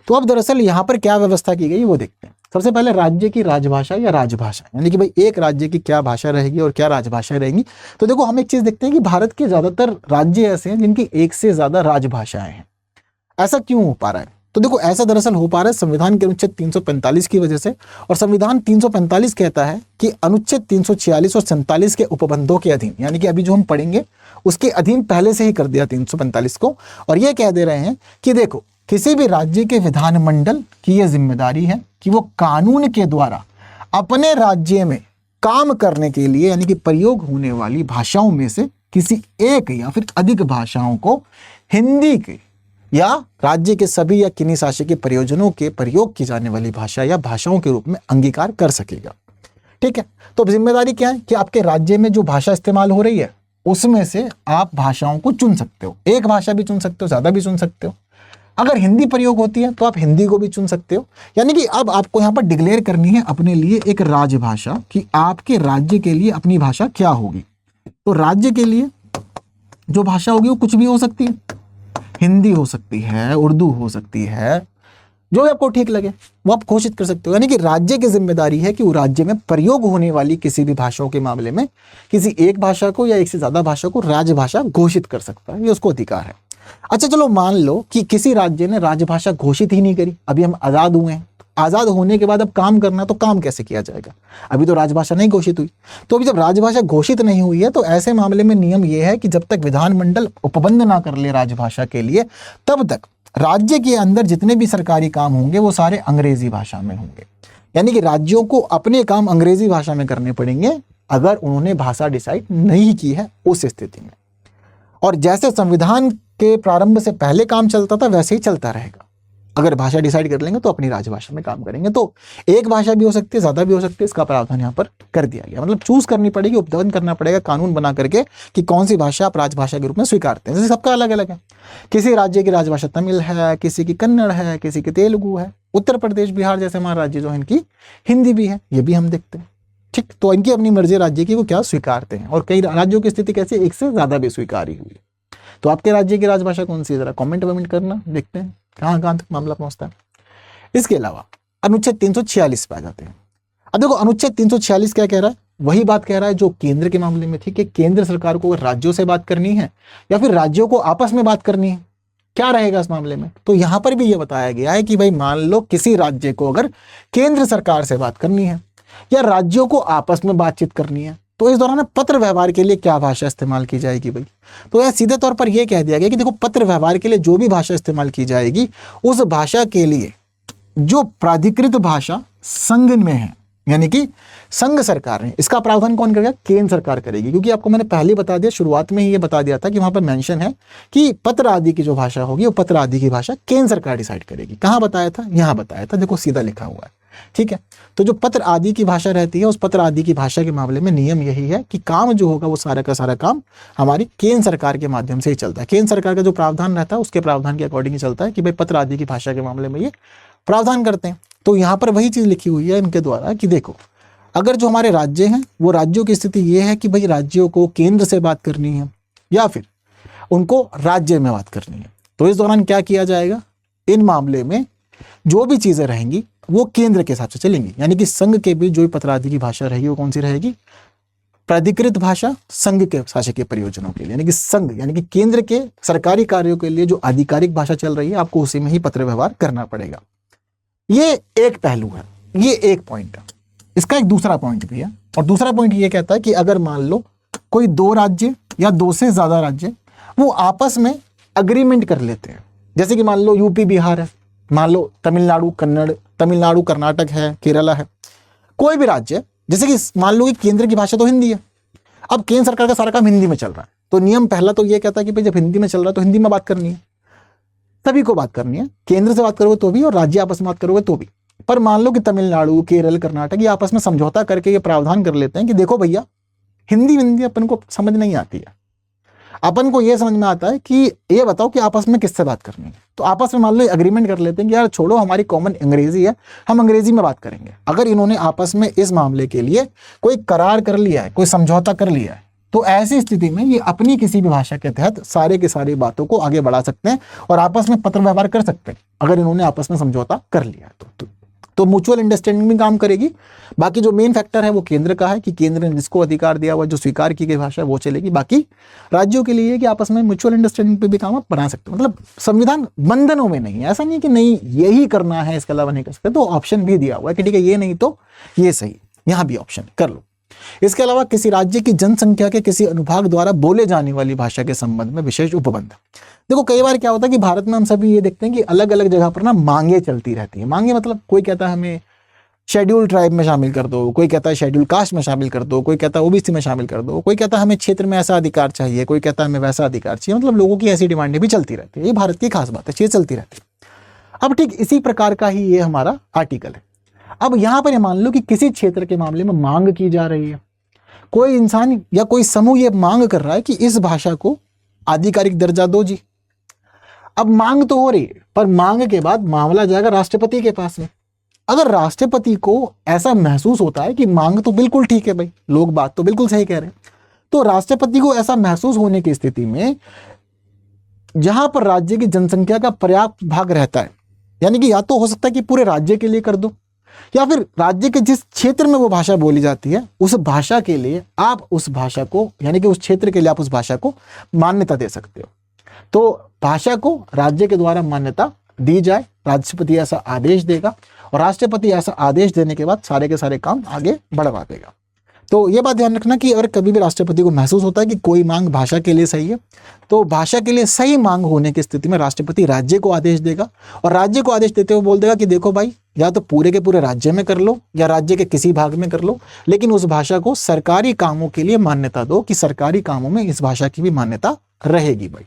तो अब दरअसल यहाँ पर क्या व्यवस्था की गई वो देखते हैं। सबसे पहले राज्य की राजभाषा या राजभाषा, यानी कि भाई एक राज्य की क्या भाषा रहेगी और क्या राजभाषाएं रहेंगी। तो देखो हम एक चीज देखते हैं कि भारत के ज्यादातर राज्य ऐसे हैं जिनकी एक से ज्यादा राजभाषाएं हैं। ऐसा क्यों हो पा रहा है? तो देखो ऐसा दरअसल हो पा रहा है संविधान के अनुच्छेद 345 की वजह से। और संविधान 345 कहता है कि अनुच्छेद 346 और 47 के उपबंधों के अधीन, यानी कि अभी जो हम पढ़ेंगे उसके अधीन पहले से ही कर दिया 345 को, और ये कह दे रहे हैं कि देखो किसी भी राज्य के विधानमंडल की यह जिम्मेदारी है कि वो कानून के द्वारा अपने राज्य में काम करने के लिए, यानी कि प्रयोग होने वाली भाषाओं में से किसी एक या फिर अधिक भाषाओं को हिंदी के या राज्य के सभी या किन्हीं शासकीय प्रयोजनों के प्रयोग की जाने वाली भाषा या भाषाओं के रूप में अंगीकार कर सकेगा। ठीक है, तो अब जिम्मेदारी क्या है कि आपके राज्य में जो भाषा इस्तेमाल हो रही है उसमें से आप भाषाओं को चुन सकते हो। एक भाषा भी चुन सकते हो, ज़्यादा भी चुन सकते हो। अगर हिंदी प्रयोग होती है तो आप हिंदी को भी चुन सकते हो। यानी कि अब आपको यहाँ पर डिक्लेयर करनी है अपने लिए एक राजभाषा कि आपके राज्य के लिए अपनी भाषा क्या होगी। तो राज्य के लिए जो भाषा होगी वो कुछ भी हो सकती है, हिंदी हो सकती है, उर्दू हो सकती है, जो भी आपको ठीक लगे वो आप घोषित कर सकते हो। यानी कि राज्य की जिम्मेदारी है कि वो राज्य में प्रयोग होने वाली किसी भी भाषाओं के मामले में किसी एक भाषा को या एक से ज्यादा भाषा को राजभाषा घोषित कर सकता है, ये उसको अधिकार है। अच्छा चलो मान लो कि किसी राज्य ने राजभाषा घोषित ही नहीं करी, अभी हम आजाद हुए हैं, आजाद होने के बाद अब काम करना, तो काम कैसे किया जाएगा? अभी तो राजभाषा नहीं घोषित हुई। तो अभी जब राजभाषा घोषित नहीं हुई है तो ऐसे मामले में नियम यह है कि जब तक विधानमंडल उपबंध ना कर ले राजभाषा के लिए, तब तक राज्य के अंदर जितने भी सरकारी काम होंगे वो सारे अंग्रेजी भाषा में होंगे। यानी कि राज्यों को अपने काम अंग्रेजी भाषा में करने पड़ेंगे अगर उन्होंने भाषा डिसाइड नहीं की है उस स्थिति में। और जैसे संविधान के प्रारंभ से पहले काम चलता था वैसे ही चलता रहेगा। अगर भाषा डिसाइड कर लेंगे तो अपनी राजभाषा में काम करेंगे। तो एक भाषा भी हो सकती है, ज्यादा भी हो सकती है, इसका प्रावधान यहाँ पर कर दिया गया। मतलब चूज करनी पड़ेगी, उपबंध करना पड़ेगा कानून बना करके कि कौन सी भाषा आप राजभाषा के रूप में स्वीकारते हैं। जैसे सबका अलग अलग है, किसी राज्य की राजभाषा तमिल है, किसी की कन्नड़ है, किसी की तेलुगु है। उत्तर प्रदेश, बिहार जैसे हमारे राज्य जो है इनकी हिंदी भी है, ये भी हम देखते हैं। ठीक, तो इनकी अपनी मर्जी राज्य की वो क्या स्वीकारते हैं। और कई राज्यों की स्थिति कैसे, एक से ज्यादा भी स्वीकारी हुई। तो आपके राज्य की राजभाषा कौन सी है, जरा कमेंट वमेंट करना, देखते हैं कहाँ कहाँ तक मामला पहुंचता है। इसके अलावा अनुच्छेद 346 पे आ जाते हैं। अब देखो अनुच्छेद 346 क्या कह रहा है, वही बात कह रहा है जो केंद्र के मामले में थी कि केंद्र सरकार को अगर राज्यों से बात करनी है या फिर राज्यों को आपस में बात करनी है, क्या रहेगा इस मामले में। तो यहां पर भी ये बताया गया है कि भाई मान लो किसी राज्य को अगर केंद्र सरकार से बात करनी है या राज्यों को आपस में बातचीत करनी है, तो इस दौरान पत्र व्यवहार के लिए क्या भाषा इस्तेमाल की जाएगी भाई। तो यह सीधे तौर पर यह कह दिया गया कि देखो पत्र व्यवहार के लिए जो भी भाषा इस्तेमाल की जाएगी उस भाषा के लिए जो प्राधिकृत भाषा संघ में है, यानी कि संघ सरकार है, इसका प्रावधान कौन करेगा, केंद्र सरकार करेगी। क्योंकि आपको मैंने पहले बता दिया, शुरुआत में ही ये बता दिया था कि वहां पर मेंशन है कि पत्र आदि की जो भाषा होगी वो पत्र आदि की भाषा केंद्र सरकार डिसाइड करेगी। कहां बताया था, यहां बताया था, देखो सीधा लिखा हुआ है। ठीक है, तो जो पत्र आदि की भाषा रहती है उस पत्र आदि की भाषा के मामले में नियम यही है कि काम जो होगा वो सारा का सारा काम हमारी केंद्र सरकार के माध्यम से ही चलता है। केंद्र सरकार का जो प्रावधान रहता है उसके प्रावधान के अकॉर्डिंग ही चलता है कि भाई पत्र आदि की भाषा के मामले में ये प्रावधान करते हैं। तो यहाँ पर वही चीज लिखी हुई है इनके द्वारा कि देखो अगर जो हमारे राज्य हैं वो राज्यों की स्थिति ये है कि भाई राज्यों को केंद्र से बात करनी है या फिर उनको राज्य में बात करनी है, तो इस दौरान क्या किया जाएगा, इन मामले में जो भी चीजें रहेंगी वो केंद्र के हिसाब से चलेंगी। यानी कि संघ के बीच जो भी पत्र आदि की भाषा रहेगी वो कौन सी रहेगी, प्राधिकृत भाषा संघ के शासकीय प्रयोजनों के लिए। यानी कि संघ यानी कि केंद्र के सरकारी कार्यों के लिए जो आधिकारिक भाषा चल रही है आपको उसी में ही पत्र व्यवहार करना पड़ेगा। ये एक पहलू है, ये एक पॉइंट है। इसका एक दूसरा पॉइंट भी है, और दूसरा पॉइंट ये कहता है कि अगर मान लो कोई दो राज्य या दो से ज्यादा राज्य वो आपस में अग्रीमेंट कर लेते हैं, जैसे कि मान लो यूपी बिहार है, मान लो तमिलनाडु कर्नाटक है, केरला है, कोई भी राज्य, जैसे कि मान लो कि केंद्र की भाषा तो हिंदी है, अब केंद्र सरकार का सारा काम हिंदी में चल रहा है, तो नियम पहला तो ये कहता है कि भाई जब हिंदी में चल रहा है तो हिंदी में बात करनी है, सभी को बात करनी है, केंद्र से बात करोगे तो भी और राज्य आपस में बात करोगे तो भी। पर मान लो कि तमिलनाडु, केरल, कर्नाटक ये आपस में समझौता करके ये प्रावधान कर लेते हैं कि देखो भैया हिंदी अपन को समझ नहीं आती है, अपन को ये समझ में आता है कि ये बताओ कि आपस में किससे बात करनी है। तो आपस में मान लो एग्रीमेंट कर लेते हैं कि यार छोड़ो हमारी कॉमन अंग्रेजी है, हम अंग्रेजी में बात करेंगे। अगर इन्होंने आपस में इस मामले के लिए कोई करार कर लिया है, कोई समझौता कर लिया है, तो ऐसी स्थिति में ये अपनी किसी भी भाषा के तहत सारे की सारी बातों को आगे बढ़ा सकते हैं और आपस में पत्र व्यवहार कर सकते हैं अगर इन्होंने आपस में समझौता कर लिया है तो म्यूचुअल अंडरस्टैंडिंग में काम करेगी। बाकी जो मेन फैक्टर है वो केंद्र का है कि केंद्र ने जिसको अधिकार दिया हुआ जो स्वीकार की गई भाषा वो चलेगी। बाकी राज्यों के लिए कि आपस में म्यूचुअल अंडरस्टैंडिंग पे भी काम आप बना सकते हो। मतलब संविधान बंधनों में नहीं है, ऐसा नहीं कि नहीं यही करना है इसके अलावा नहीं कर सकते, तो ऑप्शन भी दिया हुआ है कि ठीक है ये नहीं तो ये सही, यहाँ भी ऑप्शन कर लो। इसके अलावा किसी राज्य की जनसंख्या के किसी अनुभाग द्वारा बोले जाने वाली भाषा के संबंध में विशेष उपबंध। देखो कई बार क्या होता है कि भारत में हम सभी ये देखते हैं कि अलग अलग जगह पर ना मांगे चलती रहती है। मांगे मतलब कोई कहता है हमें शेड्यूल ट्राइब में शामिल कर दो, कोई कहता है शेड्यूल कास्ट में शामिल कर दो, कोई कहता है ओबीसी में शामिल कर दो, कोई कहता है हमें क्षेत्र में ऐसा अधिकार चाहिए, कोई कहता है हमें वैसा अधिकार चाहिए। मतलब लोगों की ऐसी डिमांडें भी चलती रहती है, ये भारत की खास बात है, चीज चलती रहती है। अब ठीक इसी प्रकार का ही ये हमारा आर्टिकल है। अब यहाँ पर मान लो कि किसी क्षेत्र के मामले में मांग की जा रही है कोई इंसान या कोई समूह ये मांग कर रहा है कि इस भाषा को आधिकारिक दर्जा दो जी। अब मांग तो हो रही है, पर मांग के बाद मामला जाएगा राष्ट्रपति के पास में। अगर राष्ट्रपति को ऐसा महसूस होता है कि मांग तो बिल्कुल ठीक है भाई, लोग बात तो बिल्कुल सही कह रहे हैं, तो राष्ट्रपति को ऐसा महसूस होने की स्थिति में जहां पर राज्य की जनसंख्या का पर्याप्त भाग रहता है, यानी कि या तो हो सकता है कि पूरे राज्य के लिए कर दो, या फिर राज्य के जिस क्षेत्र में वो भाषा बोली जाती है उस भाषा के लिए आप उस भाषा को, यानी कि उस क्षेत्र के लिए आप उस भाषा को मान्यता दे सकते हो। तो भाषा को राज्य के द्वारा मान्यता दी जाए, राष्ट्रपति ऐसा आदेश देगा और राष्ट्रपति ऐसा आदेश देने के बाद सारे के सारे काम आगे बढ़वा देगा। तो ये बात ध्यान रखना कि अगर कभी भी राष्ट्रपति को महसूस होता है कि कोई मांग भाषा के लिए सही है, तो भाषा के लिए सही मांग होने की स्थिति में राष्ट्रपति राज्य को आदेश देगा और राज्य को आदेश देते हुए बोल देगा कि देखो भाई, या तो पूरे के पूरे राज्य में कर लो या राज्य के किसी भाग में कर लो, लेकिन उस भाषा को सरकारी कामों के लिए मान्यता दो कि सरकारी कामों में इस भाषा की भी मान्यता रहेगी भाई।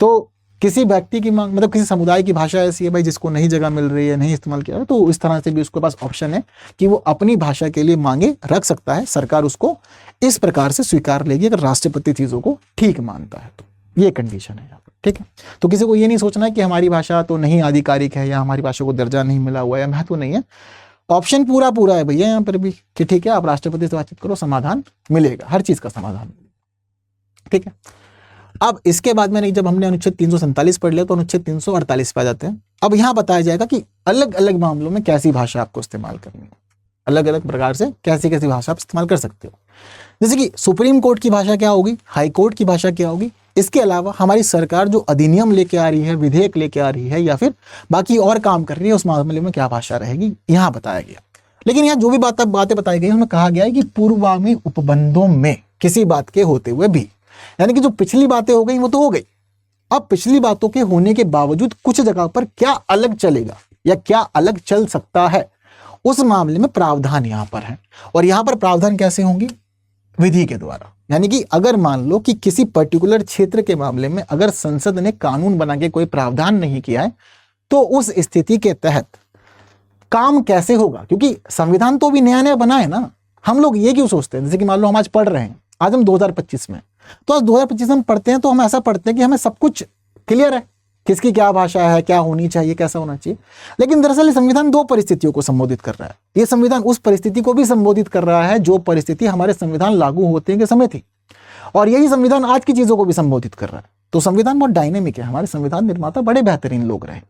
तो किसी व्यक्ति की मांग, मतलब किसी समुदाय की भाषा ऐसी है भाई जिसको नहीं जगह मिल रही है, नहीं इस्तेमाल किया है, तो इस तरह से भी उसके पास ऑप्शन है कि वो अपनी भाषा के लिए मांगे रख सकता है। सरकार उसको इस प्रकार से स्वीकार लेगी अगर राष्ट्रपति चीजों को ठीक मानता है, तो ये कंडीशन है यहाँ पर, ठीक है। तो किसी को ये नहीं सोचना है कि हमारी भाषा तो नहीं आधिकारिक है या हमारी भाषा को दर्जा नहीं मिला हुआ है, महत्व नहीं है। ऑप्शन पूरा पूरा है भैया यहाँ पर भी कि ठीक है, आप राष्ट्रपति से बातचीत करो, समाधान मिलेगा, हर चीज का समाधान मिलेगा, ठीक है। अब इसके बाद में जब हमने अनुच्छेद 347 पढ़ लिया तो अनुच्छेद 348 पे आ जाते हैं। अब यहाँ बताया जाएगा कि अलग अलग मामलों में कैसी भाषा आपको इस्तेमाल करनी है, अलग अलग प्रकार से कैसी कैसी भाषा आप इस्तेमाल कर सकते हो। जैसे कि सुप्रीम कोर्ट की भाषा क्या होगी, हाई कोर्ट की भाषा क्या होगी, इसके अलावा हमारी सरकार जो अधिनियम लेके आ रही है, विधेयक लेके आ रही है या फिर बाकी और काम कर रही है, उस मामले में क्या भाषा रहेगी, यहाँ बताया गया। लेकिन यहाँ जो भी बातें बताई गई उसमें कहा गया है कि पूर्वगामी उपबंधों में किसी बात के होते हुए भी, यानी कि जो पिछली बातें हो गई वो तो हो गई, अब पिछली बातों के होने के बावजूद कुछ जगह पर क्या अलग चलेगा या क्या अलग चल सकता है, उस मामले में प्रावधान यहां पर है। और यहां पर प्रावधान कैसे होंगे, विधि के द्वारा। यानी कि अगर मान लो कि किसी पर्टिकुलर क्षेत्र के मामले में अगर संसद ने कानून बना के कोई प्रावधान नहीं किया है, तो उस स्थिति के तहत काम कैसे होगा, क्योंकि संविधान तो भी नया नया बना है ना। हम लोग ये क्यों सोचते हैं, जैसे कि मान लो हम आज पढ़ रहे हैं, आज हम 2025 में, तो आज 2025 में पढ़ते हैं तो हम ऐसा पढ़ते हैं कि हमें सब कुछ क्लियर है, किसकी क्या भाषा है, क्या होनी चाहिए, कैसा होना चाहिए। लेकिन दरअसल ये संविधान दो परिस्थितियों को संबोधित कर रहा है। ये संविधान उस परिस्थिति को भी संबोधित कर रहा है जो परिस्थिति हमारे संविधान लागू होते के समय थी, और यही संविधान आज की चीजों को भी संबोधित कर रहा है। तो संविधान बहुत डायनेमिक है। हमारे संविधान निर्माता बड़े बेहतरीन लोग रहे,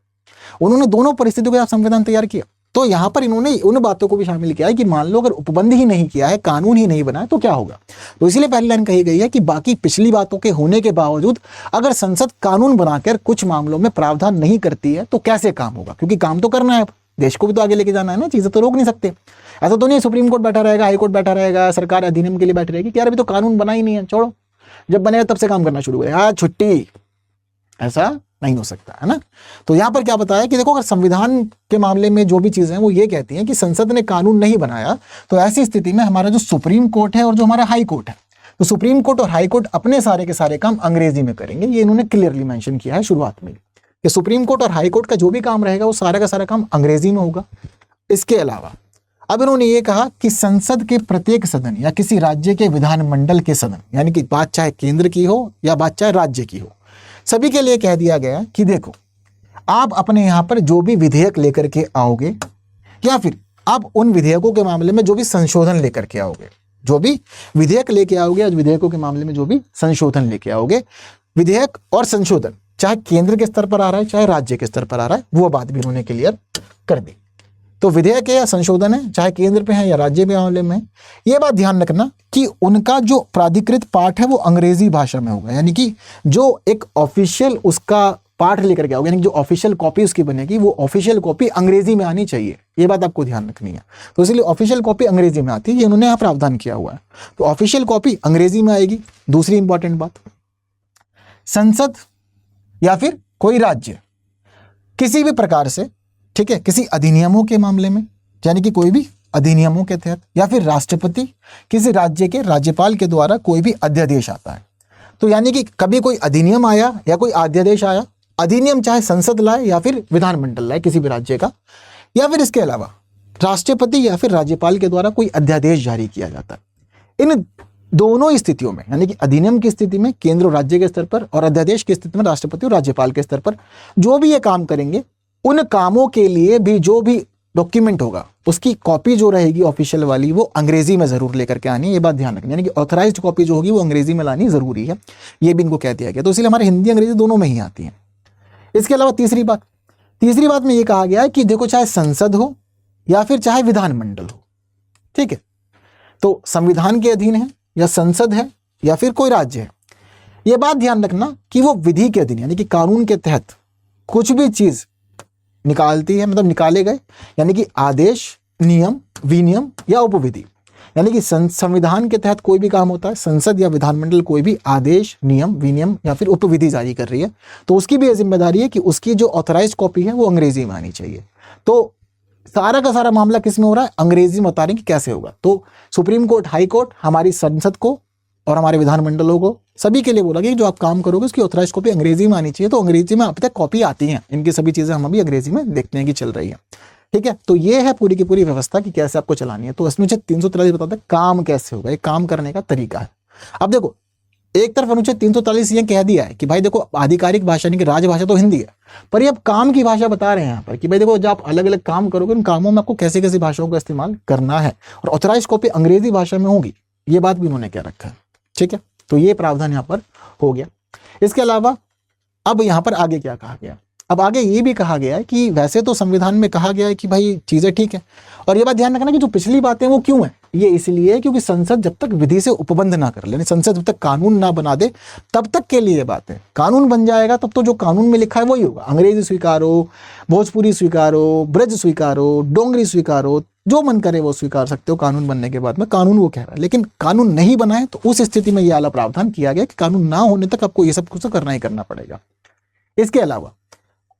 उन्होंने दोनों परिस्थितियों के साथ संविधान तैयार किया। तो यहाँ पर इन्होंने उन बातों को भी शामिल किया है कि मान लो अगर उपबंध ही नहीं किया है, कानून ही नहीं बना है, तो क्या होगा। तो इसलिए पहली लाइन कही गई है कि बाकी पिछली बातों के होने के बावजूद अगर संसद कानून बनाकर कुछ मामलों में प्रावधान नहीं करती है तो कैसे काम होगा, क्योंकि काम तो करना है, देश को भी तो आगे लेके जाना है ना, चीजें तो रोक नहीं सकते। ऐसा तो नहीं सुप्रीम कोर्ट बैठा रहेगा, हाई कोर्ट बैठा रहेगा, सरकार अधिनियम के लिए बैठी रहेगी कि यार अभी तो कानून बना ही नहीं है, छोड़ो, जब बनेगा तब से काम करना शुरू करें, यार छुट्टी, ऐसा नहीं हो सकता है ना। तो यहां पर क्या बताया कि देखो, अगर संविधान के मामले में जो भी चीजें हैं वो ये कहती हैं कि संसद ने कानून नहीं बनाया, तो ऐसी स्थिति में हमारा जो सुप्रीम कोर्ट है और जो हमारा हाई कोर्ट है, तो सुप्रीम कोर्ट और हाई कोर्ट अपने सारे के सारे काम अंग्रेजी में करेंगे। ये इन्होंने क्लियरली मेंशन किया है शुरुआत में कि सुप्रीम कोर्ट और हाई कोर्ट का जो भी काम रहेगा वो सारा का सारा काम अंग्रेजी में होगा। इसके अलावा अब इन्होंने ये कहा कि संसद के प्रत्येक सदन या किसी राज्य के विधानमंडल के सदन, यानी कि बात चाहे केंद्र की हो या बात चाहे राज्य की हो, सभी के लिए कह दिया गया कि देखो, आप अपने यहां पर जो भी विधेयक लेकर के आओगे या फिर आप उन विधेयकों के मामले में जो भी संशोधन लेकर के आओगे, जो भी विधेयक लेके आओगे, आज विधेयकों के मामले में जो भी संशोधन लेके आओगे, विधेयक और संशोधन चाहे केंद्र के स्तर पर आ रहा है चाहे राज्य के स्तर पर आ रहा है, वो बात भी उन्होंने क्लियर कर दी। तो विधेयक है या संशोधन है, चाहे केंद्र पे है या राज्य के मामले में, ये बात ध्यान रखना कि उनका जो प्राधिकृत पाठ है वो अंग्रेजी भाषा में होगा। यानी कि जो एक ऑफिशियल उसका पाठ लेकर के आओगे, यानी जो ऑफिशियल कॉपी उसकी बनेगी, वो ऑफिशियल कॉपी अंग्रेजी में आनी चाहिए। ये बात आपको ध्यान रखनी है। तो इसलिए ऑफिशियल कॉपी अंग्रेजी में आती है, ये उन्होंने यहाँ प्रावधान किया हुआ है। तो ऑफिशियल कॉपी अंग्रेजी में आएगी। दूसरी इंपॉर्टेंट बात, संसद या फिर कोई राज्य किसी भी प्रकार से, ठीक है, किसी अधिनियमों के मामले में, यानी कि कोई भी अधिनियमों के तहत, या फिर राष्ट्रपति किसी राज्य के राज्यपाल के द्वारा कोई भी अध्यादेश आता है, तो यानी कि कभी कोई अधिनियम आया या कोई अध्यादेश आया, अधिनियम चाहे संसद लाए या फिर विधानमंडल लाए किसी भी राज्य का, या फिर इसके अलावा राष्ट्रपति या फिर राज्यपाल के द्वारा कोई अध्यादेश जारी किया जाता है, इन दोनों स्थितियों में, यानी कि अधिनियम की स्थिति में केंद्र और राज्य के स्तर पर और अध्यादेश की स्थिति में राष्ट्रपति और राज्यपाल के स्तर पर, जो भी ये काम करेंगे उन कामों के लिए भी जो भी डॉक्यूमेंट होगा उसकी कॉपी जो रहेगी ऑफिशियल वाली वो अंग्रेजी में जरूर लेकर के आनी है, ये बात ध्यान रखनी है। यानी कि ऑथराइज्ड कॉपी जो होगी वो अंग्रेजी में लानी जरूरी है, ये भी इनको कह दिया गया। तो इसलिए हमारे हिंदी अंग्रेजी दोनों में ही आती है। इसके अलावा तीसरी बात में ये कहा गया है कि देखो, चाहे संसद हो या फिर चाहे विधानमंडल हो, ठीक है, तो संविधान के अधीन है या संसद है या फिर कोई राज्य है, यह बात ध्यान रखना कि वो विधि के अधीन यानी कि कानून के तहत कुछ भी चीज निकालती है, मतलब निकाले गए, यानी कि आदेश, नियम, विनियम या उपविधि, यानी कि संविधान के तहत कोई भी काम होता है, संसद या विधानमंडल कोई भी आदेश, नियम, विनियम या फिर उपविधि जारी कर रही है, तो उसकी भी ये जिम्मेदारी है कि उसकी जो ऑथराइज्ड कॉपी है वो अंग्रेजी में आनी चाहिए। तो सारा का सारा मामला किस में हो रहा है, अंग्रेजी में बता रहे हैं कि कैसे होगा। तो सुप्रीम कोर्ट, हाई कोर्ट हमारी संसद को और हमारे विधानमंडलों को सभी के लिए बोला कि जो आप काम करोगे उसकी ऑथराइज्ड कॉपी अंग्रेजी में आनी चाहिए। तो अंग्रेजी में अब तक कॉपी आती हैं, इनकी सभी चीजें हम अभी अंग्रेजी में देखते हैं कि चल रही है, ठीक है। तो ये है पूरी की पूरी व्यवस्था कि कैसे आपको चलानी है। तो अनुच्छेद 343 बताता है काम कैसे होगा, ये काम करने का तरीका है। अब देखो, एक तरफ अनुच्छेद 343 ये कह दिया है कि भाई देखो, आधिकारिक भाषा यानी कि राजभाषा तो हिंदी है, पर ये अब काम की भाषा बता रहे हैं यहाँ पर कि भाई देखो, जब आप अलग अलग काम करोगे उन कामों में आपको कैसे कैसी भाषाओं का इस्तेमाल करना है और ऑथराइज्ड कॉपी अंग्रेजी भाषा में होगी, ये बात भी उन्होंने क्या रखा है, ठीक है। तो ये प्रावधान यहाँ पर हो गया। इसके अलावा अब यहाँ पर आगे क्या कहा गया, अब आगे ये भी कहा गया है कि वैसे तो संविधान में कहा गया है कि भाई चीजें ठीक है, और ये बात ध्यान रखना कि जो पिछली बातें वो क्यों है, ये इसलिए है क्योंकि संसद जब तक विधि से उपबंध ना कर ले, संसद जब तक कानून ना बना दे तब तक के लिए बात है। कानून बन जाएगा तब तो जो कानून में लिखा है वही होगा, अंग्रेजी स्वीकारो, भोजपुरी स्वीकारो, ब्रज स्वीकारो, डोंगरी स्वीकारो, जो मन करे वो स्वीकार सकते हो कानून बनने के बाद में, कानून वो कह रहा है। लेकिन कानून नहीं बना है तो उस स्थिति में ये वाला प्रावधान किया गया कि कानून ना होने तक आपको ये सब कुछ करना ही करना पड़ेगा। इसके अलावा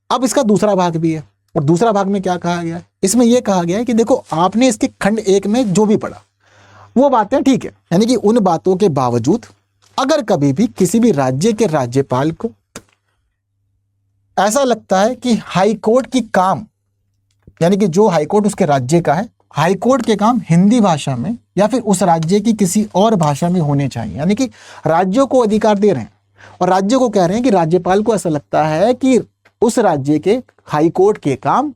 अब इसका दूसरा भाग भी है, और दूसरा भाग में क्या कहा गया है, इसमें यह कहा गया है कि देखो, आपने इसके खंड 1 में जो भी पढ़ा वो बातें ठीक है, यानी कि उन बातों के बावजूद अगर कभी भी किसी भी राज्य के राज्यपाल को ऐसा लगता है कि हाई कोर्ट की काम, यानी कि जो हाई कोर्ट उसके राज्य का है, हाई कोर्ट के काम हिंदी भाषा में या फिर उस राज्य की किसी और भाषा में होने चाहिए, यानी कि राज्यों को अधिकार दे रहे हैं और राज्य को कह रहे हैं कि राज्यपाल को ऐसा लगता है कि उस राज्य के हाई कोर्ट के काम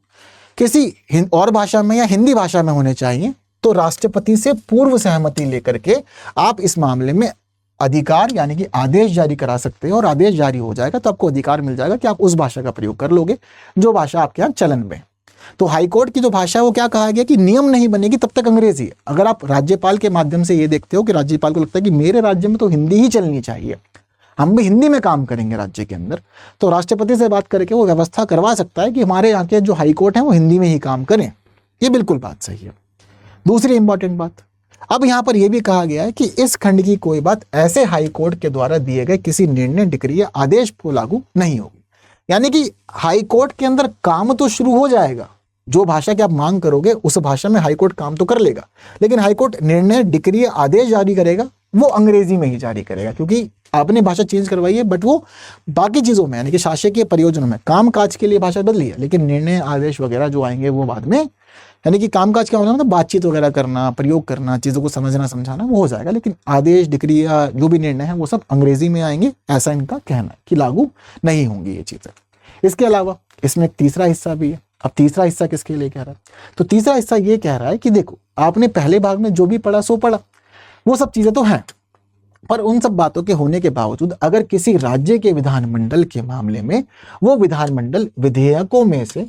किसी और भाषा में या हिंदी भाषा में होने चाहिए, तो राष्ट्रपति से पूर्व सहमति लेकर के आप इस मामले में अधिकार यानी कि आदेश जारी करा सकते हैं, और आदेश जारी हो जाएगा तो आपको अधिकार मिल जाएगा कि आप उस भाषा का प्रयोग कर लोगे जो भाषा आपके यहाँ चलन में। तो हाईकोर्ट की जो भाषा है वो क्या कहा गया कि नियम नहीं बनेगी तब तक अंग्रेजी है। अगर आप राज्यपाल के माध्यम से ये देखते हो कि राज्यपाल को लगता है कि मेरे राज्य में तो हिंदी ही चलनी चाहिए, हम भी हिंदी में काम करेंगे राज्य के अंदर, तो राष्ट्रपति से बात करके वो व्यवस्था करवा सकता है कि हमारे यहाँ के जो हाईकोर्ट हैं वो हिंदी में ही काम करें। ये बिल्कुल बात सही है। दूसरी इंपॉर्टेंट बात, अब यहाँ पर यह भी कहा गया है कि इस खंड की कोई बात ऐसे हाईकोर्ट के द्वारा दिए गए किसी निर्णय, डिक्री या आदेश को लागू नहीं होगी। यानी कि हाईकोर्ट के अंदर काम तो शुरू हो जाएगा, जो भाषा की आप मांग करोगे उस भाषा में हाईकोर्ट काम तो कर लेगा, लेकिन हाईकोर्ट निर्णय, डिक्री, आदेश जारी करेगा वो अंग्रेजी में ही जारी करेगा, क्योंकि आपने भाषा चेंज करवाई है, बट वो बाकी चीजों में यानी कि शासकीय परियोजनों में काम काज के लिए भाषा बदली है, लेकिन निर्णय, आदेश वगैरह जो आएंगे वो बाद में, यानी कि कामकाज क्या होना, मतलब बातचीत वगैरह करना, प्रयोग करना, चीजों को समझना समझाना वो हो जाएगा, लेकिन आदेश, डिक्री या जो भी निर्णय है वो सब अंग्रेजी में आएंगे, ऐसा इनका कहना है कि लागू नहीं होंगी ये चीजें। इसके अलावा इसमें एक तीसरा हिस्सा भी है। अब तीसरा हिस्सा किसके लिए कह रहा है, तो तीसरा हिस्सा ये कह रहा है कि देखो, आपने पहले भाग में जो भी पढ़ा सो पढ़ा, वो सब चीजें तो हैं, पर उन सब बातों के होने के बावजूद अगर किसी राज्य के विधानमंडल के मामले में वो विधानमंडल विधेयकों में से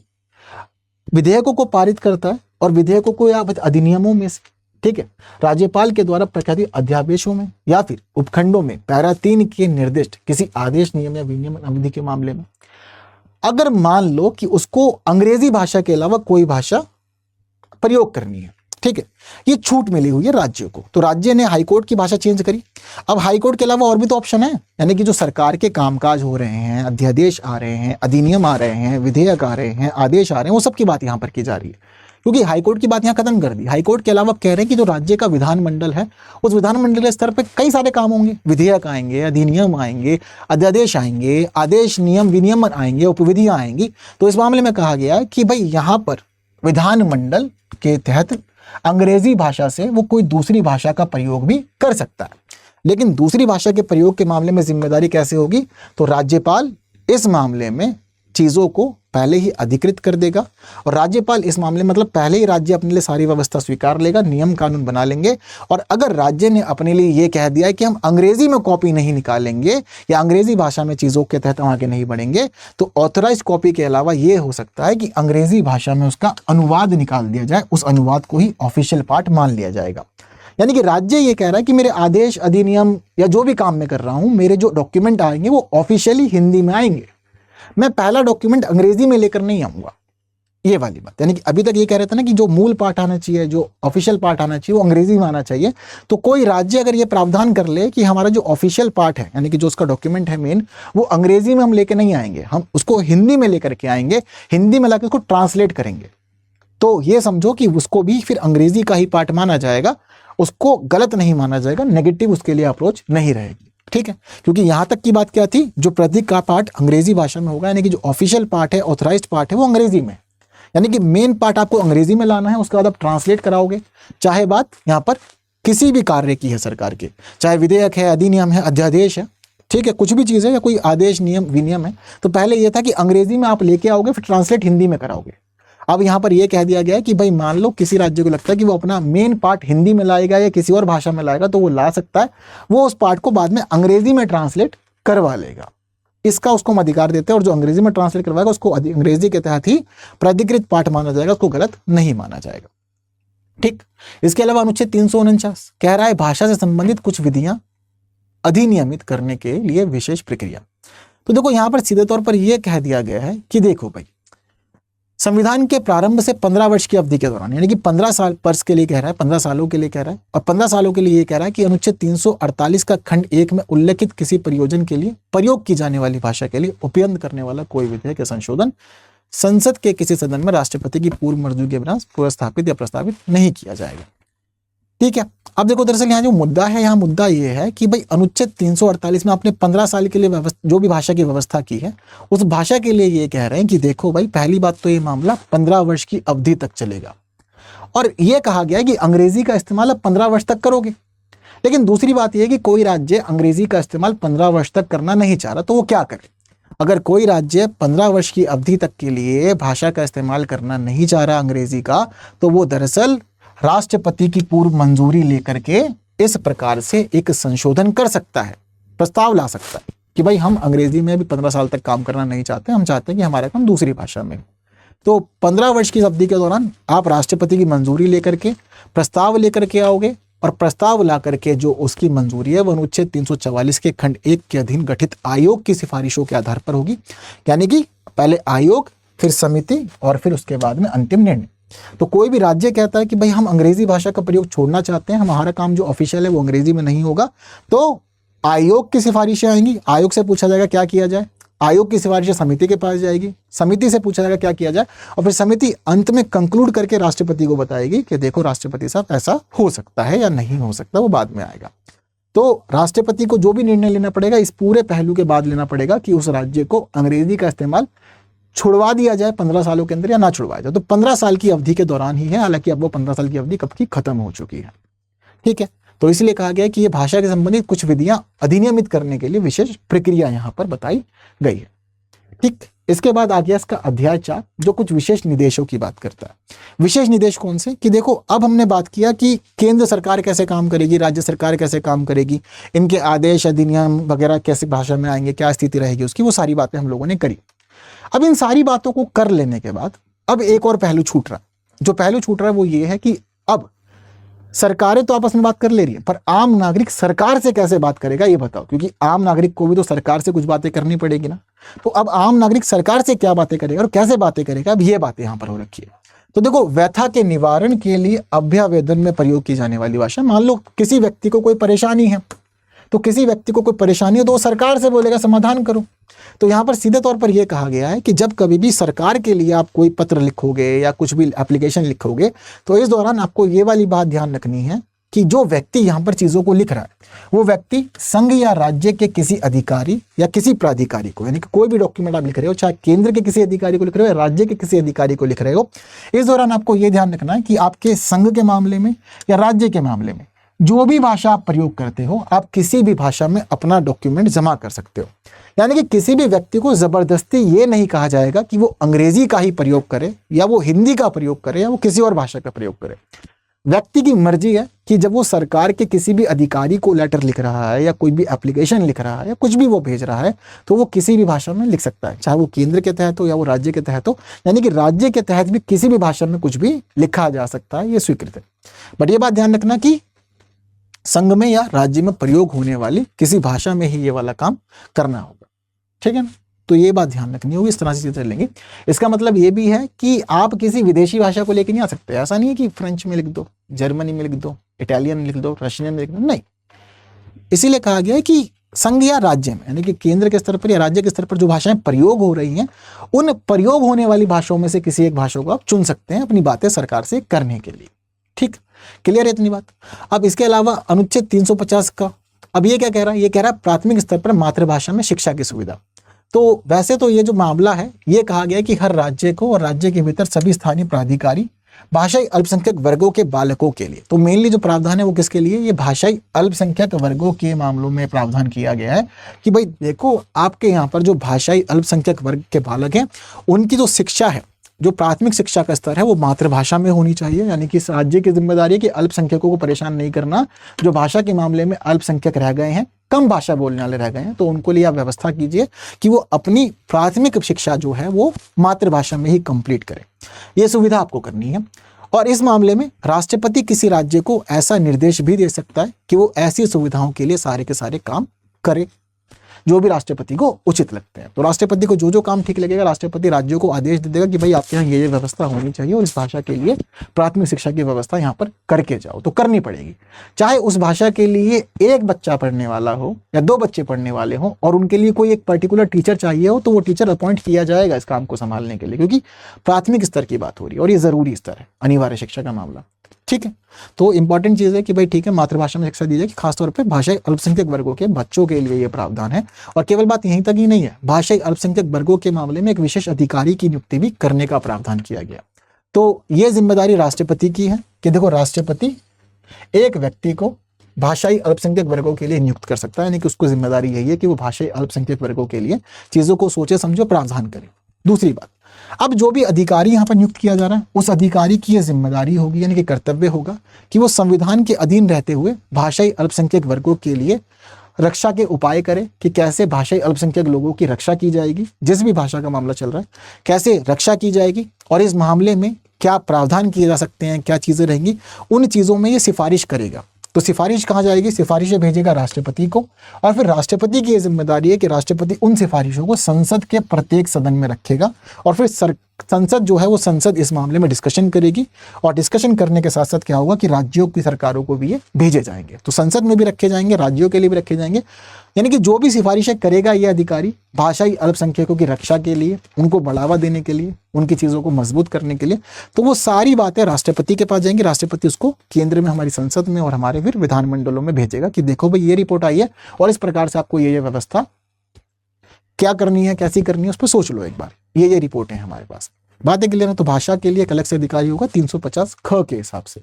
विधेयकों को पारित करता है और विधेयकों को या अधिनियमों में से, ठीक है, राज्यपाल के द्वारा प्रख्यात अध्यादेशों में या फिर उपखंडों में पैरा 3 के निर्दिष्ट किसी आदेश, नियम या विनियम अवधि के मामले में अगर मान लो कि उसको अंग्रेजी भाषा के अलावा कोई भाषा प्रयोग करनी है, ठीक है, ये छूट मिली हुई है राज्य को, तो राज्य ने हाईकोर्ट की भाषा चेंज करी। अब हाईकोर्ट के अलावा और भी तो ऑप्शन है, यानी कि जो सरकार के कामकाज हो रहे हैं, अध्यादेश आ रहे हैं, अधिनियम आ रहे हैं, विधेयक आ रहे हैं, आदेश आ रहे हैं, वो सब की बात यहाँ पर की जा रही है, क्योंकि हाईकोर्ट की बात यहाँ खत्म कर दी। हाईकोर्ट के अलावा कह रहे हैं कि जो राज्य का विधानमंडल है उस विधानमंडल के स्तर पर कई सारे काम होंगे, विधेयक आएंगे, अधिनियम आएंगे, अध्यादेश आएंगे, आदेश, नियम, विनियम आएंगे, उपविधियां आएंगी। तो इस मामले में कहा गया है कि भाई यहाँ पर विधानमंडल के तहत अंग्रेजी भाषा से वो कोई दूसरी भाषा का प्रयोग भी कर सकता है। लेकिन दूसरी भाषा के प्रयोग के मामले में जिम्मेदारी कैसे होगी? तो राज्यपाल इस मामले में चीज़ों को पहले ही अधिकृत कर देगा और राज्यपाल इस मामले में मतलब पहले ही राज्य अपने लिए सारी व्यवस्था स्वीकार लेगा, नियम कानून बना लेंगे। और अगर राज्य ने अपने लिए ये कह दिया है कि हम अंग्रेजी में कॉपी नहीं निकालेंगे या अंग्रेजी भाषा में चीज़ों के तहत आगे नहीं बढ़ेंगे, तो ऑथराइज कॉपी के अलावा ये हो सकता है कि अंग्रेजी भाषा में उसका अनुवाद निकाल दिया जाए, उस अनुवाद को ही ऑफिशियल पार्ट मान लिया जाएगा। यानी कि राज्य ये कह रहा है कि मेरे आदेश, अधिनियम या जो भी काम मैं कर रहा हूँ, मेरे जो डॉक्यूमेंट आएंगे वो ऑफिशियली हिंदी में आएंगे, मैं पहला डॉक्यूमेंट अंग्रेजी में लेकर नहीं आऊंगा। ये वाली बात, यानी कि अभी तक ये कह रहे थे ना कि जो मूल पार्ट आना चाहिए, जो ऑफिशियल पार्ट आना चाहिए वो अंग्रेजी में आना चाहिए। तो कोई राज्य अगर ये प्रावधान कर ले कि हमारा जो ऑफिशियल पार्ट है, यानी कि जो उसका डॉक्यूमेंट है मेन, वो अंग्रेजी में हम लेकर नहीं आएंगे, हम उसको हिंदी में लेकर के आएंगे, हिंदी में लाकर उसको ट्रांसलेट करेंगे, तो ये समझो कि उसको भी फिर अंग्रेजी का ही पार्ट माना जाएगा, उसको गलत नहीं माना जाएगा, नेगेटिव उसके लिए अप्रोच नहीं रहेगी। ठीक है, क्योंकि यहां तक की बात क्या थी, जो प्रतीक का पार्ट अंग्रेजी भाषा में होगा, यानी कि जो ऑफिशियल पार्ट है, ऑथराइज्ड पार्ट है, वो अंग्रेजी में, यानी कि मेन पार्ट आपको अंग्रेजी में लाना है, उसके बाद आप ट्रांसलेट कराओगे। चाहे बात यहां पर किसी भी कार्य की है सरकार के, चाहे विधेयक है, अधिनियम है, अध्यादेश है, ठीक है, कुछ भी चीज़ है या कोई आदेश, नियम, विनियम है, तो पहले यह था कि अंग्रेजी में आप लेके आओगे, फिर ट्रांसलेट हिंदी में कराओगे। अब यहाँ पर यह कह दिया गया है कि भाई मान लो किसी राज्य को लगता है कि वो अपना मेन पार्ट हिंदी में लाएगा या किसी और भाषा में लाएगा, तो वो ला सकता है, वो उस पार्ट को बाद में अंग्रेजी में ट्रांसलेट करवा लेगा, इसका उसको हम अधिकार देते हैं। और जो अंग्रेजी में ट्रांसलेट करवाएगा उसको अंग्रेजी के तहत ही प्राधिकृत पाठ माना जाएगा, उसको गलत नहीं माना जाएगा। ठीक, इसके अलावा अनुच्छेद 349 कह रहा है भाषा से संबंधित कुछ विधियां अधिनियमित करने के लिए विशेष प्रक्रिया। तो देखो यहाँ पर सीधे तौर पर यह कह दिया गया है कि देखो भाई, संविधान के प्रारंभ से 15 वर्ष की अवधि के दौरान, यानी कि 15 साल वर्ष के लिए कह रहा है, 15 सालों के लिए कह रहा है, और 15 सालों के लिए ये कह रहा है कि अनुच्छेद 348 का खंड 1 में उल्लेखित किसी प्रयोजन के लिए प्रयोग की जाने वाली भाषा के लिए उपयंत करने वाला कोई विधेयक या संशोधन संसद के किसी सदन में राष्ट्रपति की पूर्व मंजूरी के बिना प्रस्तावित या प्रस्तावित नहीं किया जाएगा। ठीक है, अब देखो दरअसल यहाँ जो मुद्दा है, यहाँ मुद्दा ये है कि भाई अनुच्छेद 348 में आपने 15 साल के लिए जो भी भाषा की व्यवस्था की है, उस भाषा के लिए ये कह रहे हैं कि देखो भाई, पहली बात तो ये मामला 15 वर्ष की अवधि तक चलेगा, और ये कहा गया है कि अंग्रेजी का इस्तेमाल अब 15 वर्ष तक करोगे। लेकिन दूसरी बात यह कि कोई राज्य अंग्रेजी का इस्तेमाल 15 वर्ष तक करना नहीं चाह रहा, तो वो क्या करे? अगर कोई राज्य 15 वर्ष की अवधि तक के लिए भाषा का इस्तेमाल करना नहीं चाह रहा अंग्रेजी का, तो वो दरअसल राष्ट्रपति की पूर्व मंजूरी लेकर के इस प्रकार से एक संशोधन कर सकता है, प्रस्ताव ला सकता है कि भाई हम अंग्रेजी में भी 15 साल तक काम करना नहीं चाहते, हम चाहते हैं कि हमारा काम दूसरी भाषा में। तो 15 वर्ष की अवधि के दौरान आप राष्ट्रपति की मंजूरी लेकर के प्रस्ताव लेकर के आओगे, और प्रस्ताव ला करके जो उसकी मंजूरी है वो अनुच्छेद 344 के खंड 1 के अधीन गठित आयोग की सिफारिशों के आधार पर होगी। यानी कि पहले आयोग, फिर समिति, और फिर उसके बाद में अंतिम निर्णय। तो कोई भी राज्य कहता है कि भाई हम अंग्रेजी भाषा का प्रयोग छोड़ना चाहते हैं, हमारा काम जो ऑफिशियल है वो अंग्रेजी में नहीं होगा, तो आयोग की सिफारिशें आएंगी, आयोग से पूछा जाएगा क्या किया जाए, आयोग की सिफारिशें समिति के पास जाएगी, समिति से पूछा जाएगा क्या किया जाए, और फिर समिति अंत में कंक्लूड करके राष्ट्रपति को बताएगी कि देखो राष्ट्रपति साहब, ऐसा हो सकता है या नहीं हो सकता, वो बाद में आएगा। तो राष्ट्रपति को जो भी निर्णय लेना पड़ेगा इस पूरे पहलू के बाद लेना पड़ेगा कि उस राज्य को अंग्रेजी का इस्तेमाल छुड़वा दिया जाए 15 सालों के अंदर या ना छुड़वाया जाए। तो 15 साल की अवधि के दौरान ही है, हालांकि अब वो 15 साल की अवधि कब की खत्म हो चुकी है। ठीक है, तो इसलिए कहा गया कि ये भाषा के संबंधित कुछ विधियां अधिनियमित करने के लिए विशेष प्रक्रिया यहां पर बताई गई है। ठीक, इसके बाद आ गया इसका अध्याय 4, जो कुछ विशेष निर्देशों की बात करता है। विशेष निर्देश कौन से? कि देखो अब हमने बात किया कि केंद्र सरकार कैसे काम करेगी, राज्य सरकार कैसे काम करेगी, इनके आदेश, अधिनियम वगैरह कैसे भाषा में आएंगे, क्या स्थिति रहेगी उसकी, वो सारी बातें हम लोगों ने करी। अब इन सारी बातों को कर लेने के बाद अब एक और पहलू छूट रहा है। जो पहलू छूट रहा है वो ये है कि अब सरकारें तो आपस में बात कर ले रही है, पर आम नागरिक सरकार से कैसे बात करेगा ये बताओ, क्योंकि आम नागरिक को भी तो सरकार से कुछ बातें करनी पड़ेगी ना। तो अब आम नागरिक सरकार से क्या बातें करेगा और कैसे बातें करेगा, अब ये बातें यहां पर हो रखी है। तो देखो, व्यथा के निवारण के लिए अभ्यावेदन में प्रयोग की जाने वाली भाषा, मान लो किसी व्यक्ति को कोई परेशानी है, तो किसी व्यक्ति को कोई परेशानी हो तो वो सरकार से बोलेगा समाधान करो। तो यहाँ पर सीधे तौर पर यह कहा गया है कि जब कभी भी सरकार के लिए आप कोई पत्र लिखोगे या कुछ भी एप्लीकेशन लिखोगे, तो इस दौरान आपको ये वाली बात ध्यान रखनी है कि जो व्यक्ति यहाँ पर चीजों को लिख रहा है वो व्यक्ति संघ या राज्य के किसी अधिकारी या किसी प्राधिकारी को, यानी कि कोई भी डॉक्यूमेंट आप लिख रहे हो, चाहे केंद्र के किसी अधिकारी को लिख रहे हो या राज्य के किसी अधिकारी को लिख रहे हो, इस दौरान आपको यह ध्यान रखना है कि आपके संघ के मामले में या राज्य के मामले में जो भी भाषा आप प्रयोग करते हो, आप किसी भी भाषा में अपना डॉक्यूमेंट जमा कर सकते हो। यानी कि किसी भी व्यक्ति को जबरदस्ती ये नहीं कहा जाएगा कि वो अंग्रेजी का ही प्रयोग करे या वो हिंदी का प्रयोग करे या वो किसी और भाषा का प्रयोग करे। व्यक्ति की मर्जी है कि जब वो सरकार के किसी भी अधिकारी को लेटर लिख रहा है या कोई भी एप्लीकेशन लिख रहा है या कुछ भी वो भेज रहा है तो वो किसी भी भाषा में लिख सकता है, चाहे वो केंद्र के तहत हो या वो राज्य के तहत हो। यानी कि राज्य के तहत भी किसी भी भाषा में कुछ भी लिखा जा सकता है, ये स्वीकृत है। बट ये बात ध्यान रखना कि संघ में या राज्य में प्रयोग होने वाली किसी भाषा में ही ये वाला काम करना होगा, ठीक है ना। तो ये बात ध्यान रखनी होगी, इस तरह से चीजें लेंगे। इसका मतलब ये भी है कि आप किसी विदेशी भाषा को लेकर नहीं आ सकते। ऐसा नहीं है कि फ्रेंच में लिख दो, जर्मनी में लिख दो, इटालियन में लिख दो, रशियन में लिख दो, नहीं। इसीलिए कहा गया है कि संघ या राज्य में, यानी कि केंद्र के स्तर पर या राज्य के स्तर पर जो भाषाएं प्रयोग हो रही हैं, उन प्रयोग होने वाली भाषाओं में से किसी एक भाषा को आप चुन सकते हैं अपनी बातें सरकार से करने के लिए। ठीक, क्लियर है इतनी बात। अब इसके अलावा अनुच्छेद 350 का अब ये क्या कह रहा है, ये कह रहा है प्राथमिक स्तर पर मातृभाषा में शिक्षा की सुविधा। तो वैसे तो ये जो मामला है ये कहा गया है कि हर राज्य को और राज्य के भीतर सभी स्थानीय प्राधिकारी भाषाई अल्पसंख्यक वर्गों के बालकों के लिए, तो मेनली जो प्रावधान है वो किसके लिए, ये भाषाई अल्पसंख्यक वर्गों के मामलों में प्रावधान किया गया है कि भाई देखो आपके यहाँ पर जो भाषाई अल्पसंख्यक वर्ग के बालक हैं उनकी जो शिक्षा है, जो प्राथमिक शिक्षा का स्तर है वो मातृभाषा में होनी चाहिए। यानी कि इस राज्य की जिम्मेदारी है कि अल्पसंख्यकों को परेशान नहीं करना, जो भाषा के मामले में अल्पसंख्यक रह गए हैं, कम भाषा बोलने वाले रह गए हैं, तो उनको लिए आप व्यवस्था कीजिए कि वो अपनी प्राथमिक शिक्षा जो है वो मातृभाषा में ही कंप्लीट करें। ये सुविधा आपको करनी है। और इस मामले में राष्ट्रपति किसी राज्य को ऐसा निर्देश भी दे सकता है कि वो ऐसी सुविधाओं के लिए सारे के सारे काम करे जो भी राष्ट्रपति को उचित लगते हैं। तो राष्ट्रपति को जो जो काम ठीक लगेगा राष्ट्रपति राज्यों को आदेश दे देगा कि भाई आपके यहाँ ये व्यवस्था होनी चाहिए और इस भाषा के लिए प्राथमिक शिक्षा की व्यवस्था यहाँ पर करके जाओ, तो करनी पड़ेगी। चाहे उस भाषा के लिए एक बच्चा पढ़ने वाला हो या 2 बच्चे पढ़ने वाले हो और उनके लिए कोई एक पर्टिकुलर टीचर चाहिए हो, तो वो टीचर अपॉइंट किया जाएगा इस काम को संभालने के लिए, क्योंकि प्राथमिक स्तर की बात हो रही है और ये जरूरी स्तर है, अनिवार्य शिक्षा का मामला। ठीक है, तो इंपॉर्टेंट चीज है कि भाई ठीक है मातृभाषा में शिक्षा दी जाए कि खासतौर पे भाषाई अल्पसंख्यक वर्गों के बच्चों के लिए ये प्रावधान है। और केवल बात यहीं तक ही नहीं है, भाषाई अल्पसंख्यक वर्गों के मामले में एक विशेष अधिकारी की नियुक्ति भी करने का प्रावधान किया गया। तो ये जिम्मेदारी राष्ट्रपति की है कि देखो राष्ट्रपति एक व्यक्ति को भाषाई अल्पसंख्यक वर्गों के लिए नियुक्त कर सकता है, यानी कि उसको जिम्मेदारी यही है कि वो भाषाई अल्पसंख्यक वर्गों के लिए चीजों को सोचे समझो प्रावधान करे। दूसरी बात, अब जो भी अधिकारी यहाँ पर नियुक्त किया जा रहा है उस अधिकारी की यह जिम्मेदारी होगी, यानी कि कर्तव्य होगा कि वो संविधान के अधीन रहते हुए भाषाई अल्पसंख्यक वर्गों के लिए रक्षा के उपाय करे कि कैसे भाषाई अल्पसंख्यक लोगों की रक्षा की जाएगी, जिस भी भाषा का मामला चल रहा है कैसे रक्षा की जाएगी और इस मामले में क्या प्रावधान किए जा सकते हैं, क्या चीजें रहेंगी, उन चीजों में ये सिफारिश करेगा। तो सिफारिश कहाँ जाएगी, सिफारिशें भेजेगा राष्ट्रपति को और फिर राष्ट्रपति की यह जिम्मेदारी है कि राष्ट्रपति उन सिफारिशों को संसद के प्रत्येक सदन में रखेगा और फिर संसद जो है वो संसद इस मामले में डिस्कशन करेगी और डिस्कशन करने के साथ साथ क्या होगा कि राज्यों की सरकारों को भी ये भेजे जाएंगे, तो संसद में भी रखे जाएंगे, राज्यों के लिए भी रखे जाएंगे। यानी कि जो भी सिफारिशें करेगा ये अधिकारी भाषाई अल्पसंख्यकों की रक्षा के लिए, उनको बढ़ावा देने के लिए, उनकी चीज़ों को मजबूत करने के लिए, तो वो सारी बातें राष्ट्रपति के पास जाएंगी। राष्ट्रपति उसको केंद्र में हमारी संसद में और हमारे फिर विधानमंडलों में भेजेगा कि देखो भाई ये रिपोर्ट आई है और इस प्रकार से आपको ये व्यवस्था क्या करनी है, कैसी करनी है, उस पर सोच लो एक बार। ये रिपोर्टें हमारे पास, बातें क्लियर है। तो भाषा के लिए एक अलग से अधिकारी होगा 350 ख के हिसाब से।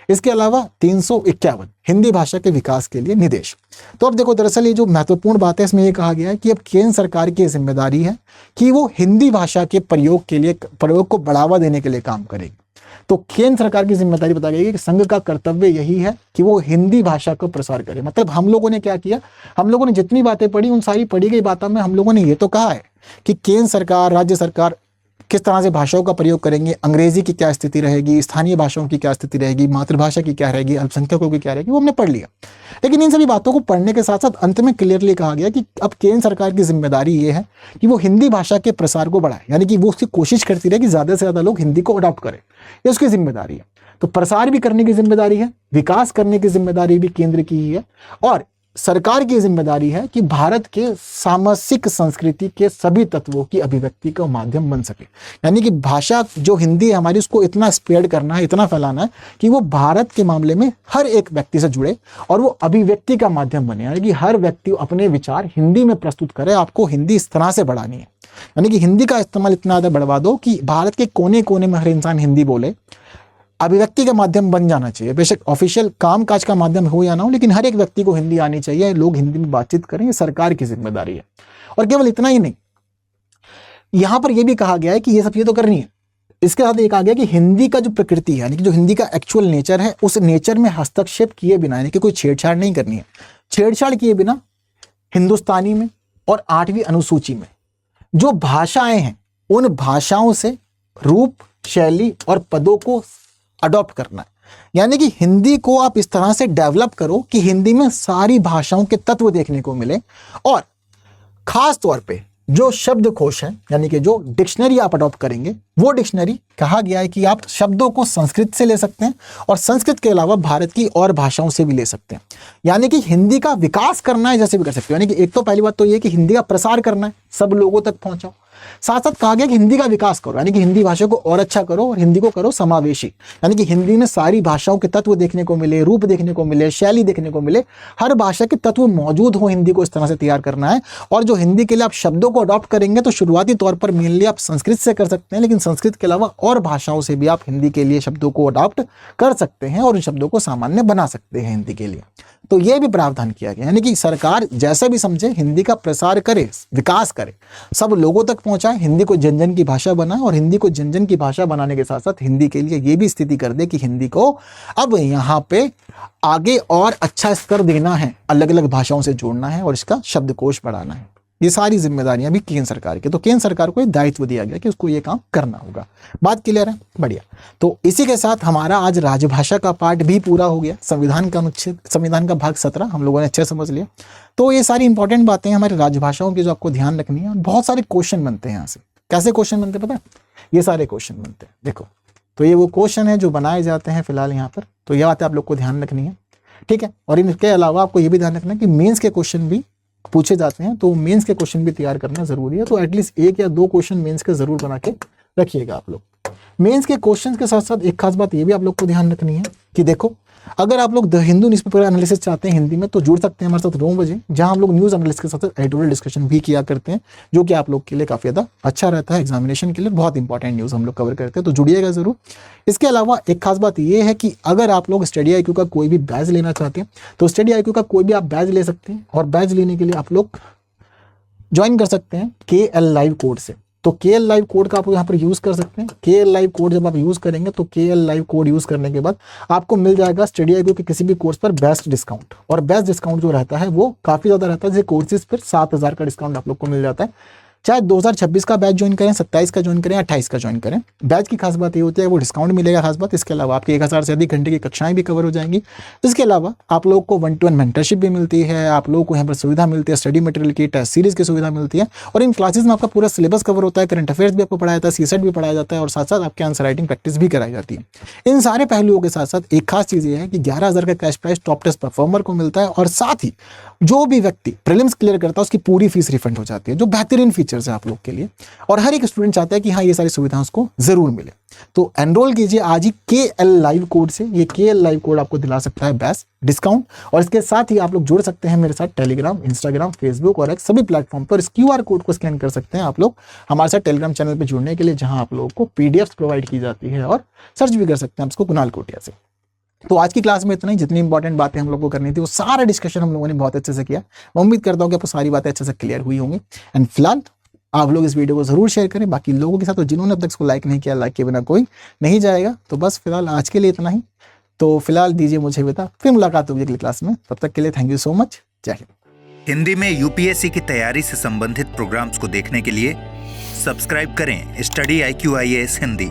इसके अलावा 351 हिंदी भाषा के विकास के लिए निर्देश। तो अब देखो दरअसल ये जो महत्वपूर्ण बात है इसमें ये कहा गया है कि अब केंद्र सरकार की जिम्मेदारी है कि वो हिंदी भाषा के प्रयोग को बढ़ावा देने के लिए काम करेगी। तो केंद्र सरकार की जिम्मेदारी बताई गई है कि संघ का कर्तव्य यही है कि वो हिंदी भाषा को प्रसार करे। मतलब हम लोगों ने क्या किया, हम लोगों ने जितनी बातें पढ़ी उन सारी पढ़ी गई बातों में हम लोगों ने ये तो कहा है कि केंद्र सरकार, राज्य सरकार किस तरह से भाषाओं का प्रयोग करेंगे, अंग्रेजी की क्या स्थिति रहेगी, स्थानीय भाषाओं की क्या स्थिति रहेगी, मातृभाषा की क्या रहेगी, अल्पसंख्यकों की क्या रहेगी, वो हमने पढ़ लिया। लेकिन इन सभी बातों को पढ़ने के साथ साथ अंत में क्लियरली कहा गया कि अब केंद्र सरकार की जिम्मेदारी ये है कि वो हिंदी भाषा के प्रसार को बढ़ाए, यानी कि वो उसकी कोशिश करती रहे कि ज्यादा से ज्यादा लोग हिंदी को अडॉप्ट करें, ये उसकी जिम्मेदारी है। तो प्रसार भी करने की जिम्मेदारी है, विकास करने की जिम्मेदारी भी केंद्र की ही है और सरकार की जिम्मेदारी है कि भारत के सामासिक संस्कृति के सभी तत्वों की अभिव्यक्ति का माध्यम बन सके। यानी कि भाषा जो हिंदी है हमारी, उसको इतना स्प्रेड करना है, इतना फैलाना है कि वो भारत के मामले में हर एक व्यक्ति से जुड़े और वो अभिव्यक्ति का माध्यम बने। यानी कि हर व्यक्ति अपने विचार हिंदी में प्रस्तुत करे। आपको हिंदी इस तरह से बढ़ानी है, यानी कि हिंदी का इस्तेमाल इतना ज़्यादा बढ़वा दो कि भारत के कोने कोने में हर इंसान हिंदी बोले। अभिव्यक्ति का माध्यम बन जाना चाहिए। बेशक ऑफिशियल काम काज का माध्यम हो या ना हो, लेकिन हर एक व्यक्ति को हिंदी आनी चाहिए, लोग हिंदी में बातचीत करें, ये सरकार की जिम्मेदारी है। और केवल इतना ही नहीं, यहां पर यह भी कहा गया है कि ये सब चीजें तो करनी है। इसके साथ एक आ गया कि हिंदी का जो प्रकृति है, यानी कि जो हिंदी का एक्चुअल नेचर है, उस नेचर में हस्तक्षेप किए बिना, यानी कि कोई छेड़छाड़ नहीं करनी है। छेड़छाड़ किए बिना हिंदुस्तानी में और 8वीं अनुसूची में जो भाषाएं हैं, उन भाषाओं से रूप, शैली और पदों को अडॉप्ट करना है। यानी कि हिंदी को आप इस तरह से डेवलप करो कि हिंदी में सारी भाषाओं के तत्व देखने को मिले। और खास तौर पे जो शब्दकोश है, यानी कि जो डिक्शनरी आप अडॉप्ट करेंगे, वो डिक्शनरी कहा गया है कि आप शब्दों को संस्कृत से ले सकते हैं और संस्कृत के अलावा भारत की और भाषाओं से भी ले सकते हैं। यानी कि हिंदी का विकास करना है, जैसे भी कर सकते हो। यानी कि एक तो पहली बात तो ये कि हिंदी का प्रसार करना है, सब लोगों तक पहुंचाओ। साथ साथ कहा गया कि हिंदी का विकास करो, यानी कि हिंदी भाषा को और अच्छा करो और हिंदी को करो समावेशी। यानी कि हिंदी में सारी भाषाओं के तत्व देखने को मिले, रूप देखने को मिले, शैली देखने को मिले, हर भाषा के तत्व मौजूद हो। हिंदी को इस तरह से तैयार करना है। और जो हिंदी के लिए आप शब्दों को अडॉप्ट करेंगे तो शुरुआती तौर पर मेनली आप संस्कृत से कर सकते हैं, लेकिन संस्कृत के अलावा और भाषाओं से भी आप हिंदी के लिए शब्दों को अडॉप्ट कर सकते हैं और उन शब्दों को सामान्य बना सकते हैं हिंदी के लिए। तो ये भी प्रावधान किया गया, यानी कि सरकार जैसे भी समझे हिंदी का प्रसार करे, विकास करे, सब लोगों तक पहुंचाए, हिंदी को जन जन की भाषा बनाए। और हिंदी को जन जन की भाषा बनाने के साथ साथ हिंदी के लिए ये भी स्थिति कर दे कि हिंदी को अब यहाँ पे आगे और अच्छा स्तर देना है, अलग अलग भाषाओं से जोड़ना है और इसका शब्दकोश बढ़ाना है। ये सारी जिम्मेदारियां भी केंद्र सरकार की। तो केंद्र सरकार को एक दायित्व दिया गया कि उसको ये काम करना होगा। बात क्लियर है? बढ़िया। तो इसी के साथ हमारा आज राजभाषा का पार्ट भी पूरा हो गया। संविधान का अनुच्छेद, संविधान का भाग 17 हम लोगों ने अच्छे समझ लिया। तो ये सारी इंपॉर्टेंट बातें हमारी राजभाषाओं की जो आपको ध्यान रखनी है। और बहुत सारे क्वेश्चन बनते हैं यहाँ से। कैसे क्वेश्चन बनते हैं पता है? ये सारे क्वेश्चन बनते हैं, देखो। तो ये वो क्वेश्चन है जो बनाए जाते हैं फिलहाल यहाँ पर। तो ये बातें आप लोग को ध्यान रखनी है, ठीक है। और इनके अलावा आपको ये भी ध्यान रखना है कि मेंस के क्वेश्चन भी पूछे जाते हैं, तो मेंस के क्वेश्चन भी तैयार करना जरूरी है। तो एटलीस्ट 1 या 2 क्वेश्चन मेंस के जरूर बना के रखिएगा आप लोग। मेंस के क्वेश्चंस के साथ साथ एक खास बात ये भी आप लोग को ध्यान रखनी है कि देखो, अगर आप लोग द हिंदू न्यूज़पेपर एनालिसिस चाहते हैं हिंदी में, तो जुड़ सकते हैं हमारे साथ 9 बजे, जहां हम लोग न्यूज़ एनालिसिस के साथ एडिटोरियल डिस्कशन भी किया करते हैं, जो कि आप लोग के लिए काफ़ी ज़्यादा अच्छा रहता है एग्जामिनेशन के लिए। बहुत इंपॉर्टेंट न्यूज़ हम लोग कवर करते हैं, तो जुड़िएगा जरूर। इसके अलावा एक खास बात ये है कि अगर आप लोग स्टडी IQ का कोई भी बैच लेना चाहते हैं, तो स्टडी IQ का कोई भी आप बैच ले सकते हैं। और बैच लेने के लिए आप लोग ज्वाइन कर सकते हैं KL लाइव कोड से। तो KL लाइव कोड का आप यहाँ पर यूज कर सकते हैं। KL लाइव कोड जब आप यूज करेंगे तो KL लाइव कोड यूज करने के बाद आपको मिल जाएगा स्टडी IQ के किसी भी कोर्स पर बेस्ट डिस्काउंट। और बेस्ट डिस्काउंट जो रहता है वो काफी ज्यादा रहता है। जैसे कोर्सेज पर 7,000 का डिस्काउंट आप लोग को मिल जाता है। चाहे 2026 का बैच ज्वाइन करें, 27 का ज्वाइन करें, 28 का ज्वाइन करें, बैच की खास बात ये होती है वो डिस्काउंट मिलेगा। खास बात इसके अलावा आपकी 1000 से अधिक घंटे की कक्षाएं भी कवर हो जाएंगी। इसके अलावा आप लोगों को 1-to-1 मेंटरशिप भी मिलती है। आप लोगों को यहाँ पर सुविधा मिलती है, स्टडी मटेरियल की, टेस्ट सीरीज की सुविधा मिलती है। और इन क्लासेस में आपका पूरा सिलेबस कवर होता है, करंट अफेयर्स भी आपको पढ़ाया जाता है, CSET भी पढ़ाया जाता है और साथ साथ आपके आंसर राइटिंग प्रैक्टिस भी कराई जाती है। इन सारे पहलुओं के साथ साथ एक खास चीज़ ये है कि 11,000 का cash prize top test performer को मिलता है। और साथ ही जो भी व्यक्ति प्रीलिम्स क्लियर करता है उसकी पूरी फीस रिफंड हो जाती है, जो बेहतरीन फीचर्स है आप लोग के लिए। और हर एक स्टूडेंट चाहता है कि हाँ ये सारी सुविधाएं उसको जरूर मिले। तो एनरोल कीजिए आज ही KL लाइव कोड से। ये KL लाइव कोड आपको दिला सकता है बेस्ट डिस्काउंट। और इसके साथ ही आप लोग जुड़ सकते हैं मेरे साथ टेलीग्राम, इंस्टाग्राम, फेसबुक और सभी प्लेटफॉर्म पर। इस QR कोड को स्कैन कर सकते हैं आप लोग हमारे साथ टेलीग्राम चैनल पर जुड़ने के लिए, जहां आप लोगों को PDFs प्रोवाइड की जाती है। और सर्च भी कर सकते हैं उसको कुणाल कोटिया से। तो आज की क्लास में इतना ही। जितनी इंपॉर्टेंट बातें हम लोग को करनी थी वो सारा डिस्कशन हम लोगों ने बहुत अच्छे से किया। मैं उम्मीद करता हूँ कि आपको सारी बातें अच्छे से क्लियर हुई होंगी। एंड फिलहाल आप लोग इस वीडियो को जरूर शेयर करें बाकी लोगों के साथ। तो जिन्होंने अब तक इसको लाइक नहीं किया, लाइक के बिना कोई नहीं जाएगा। तो बस फिलहाल आज के लिए इतना ही। तो फिलहाल दीजिए मुझे विदा, फिर मुलाकात होगी अगली क्लास में। तब तक के लिए थैंक यू सो मच। जय हिंद।
हिंदी में UPSC की तैयारी से संबंधित प्रोग्राम्स को देखने के लिए सब्सक्राइब करें स्टडी IQ IAS हिंदी।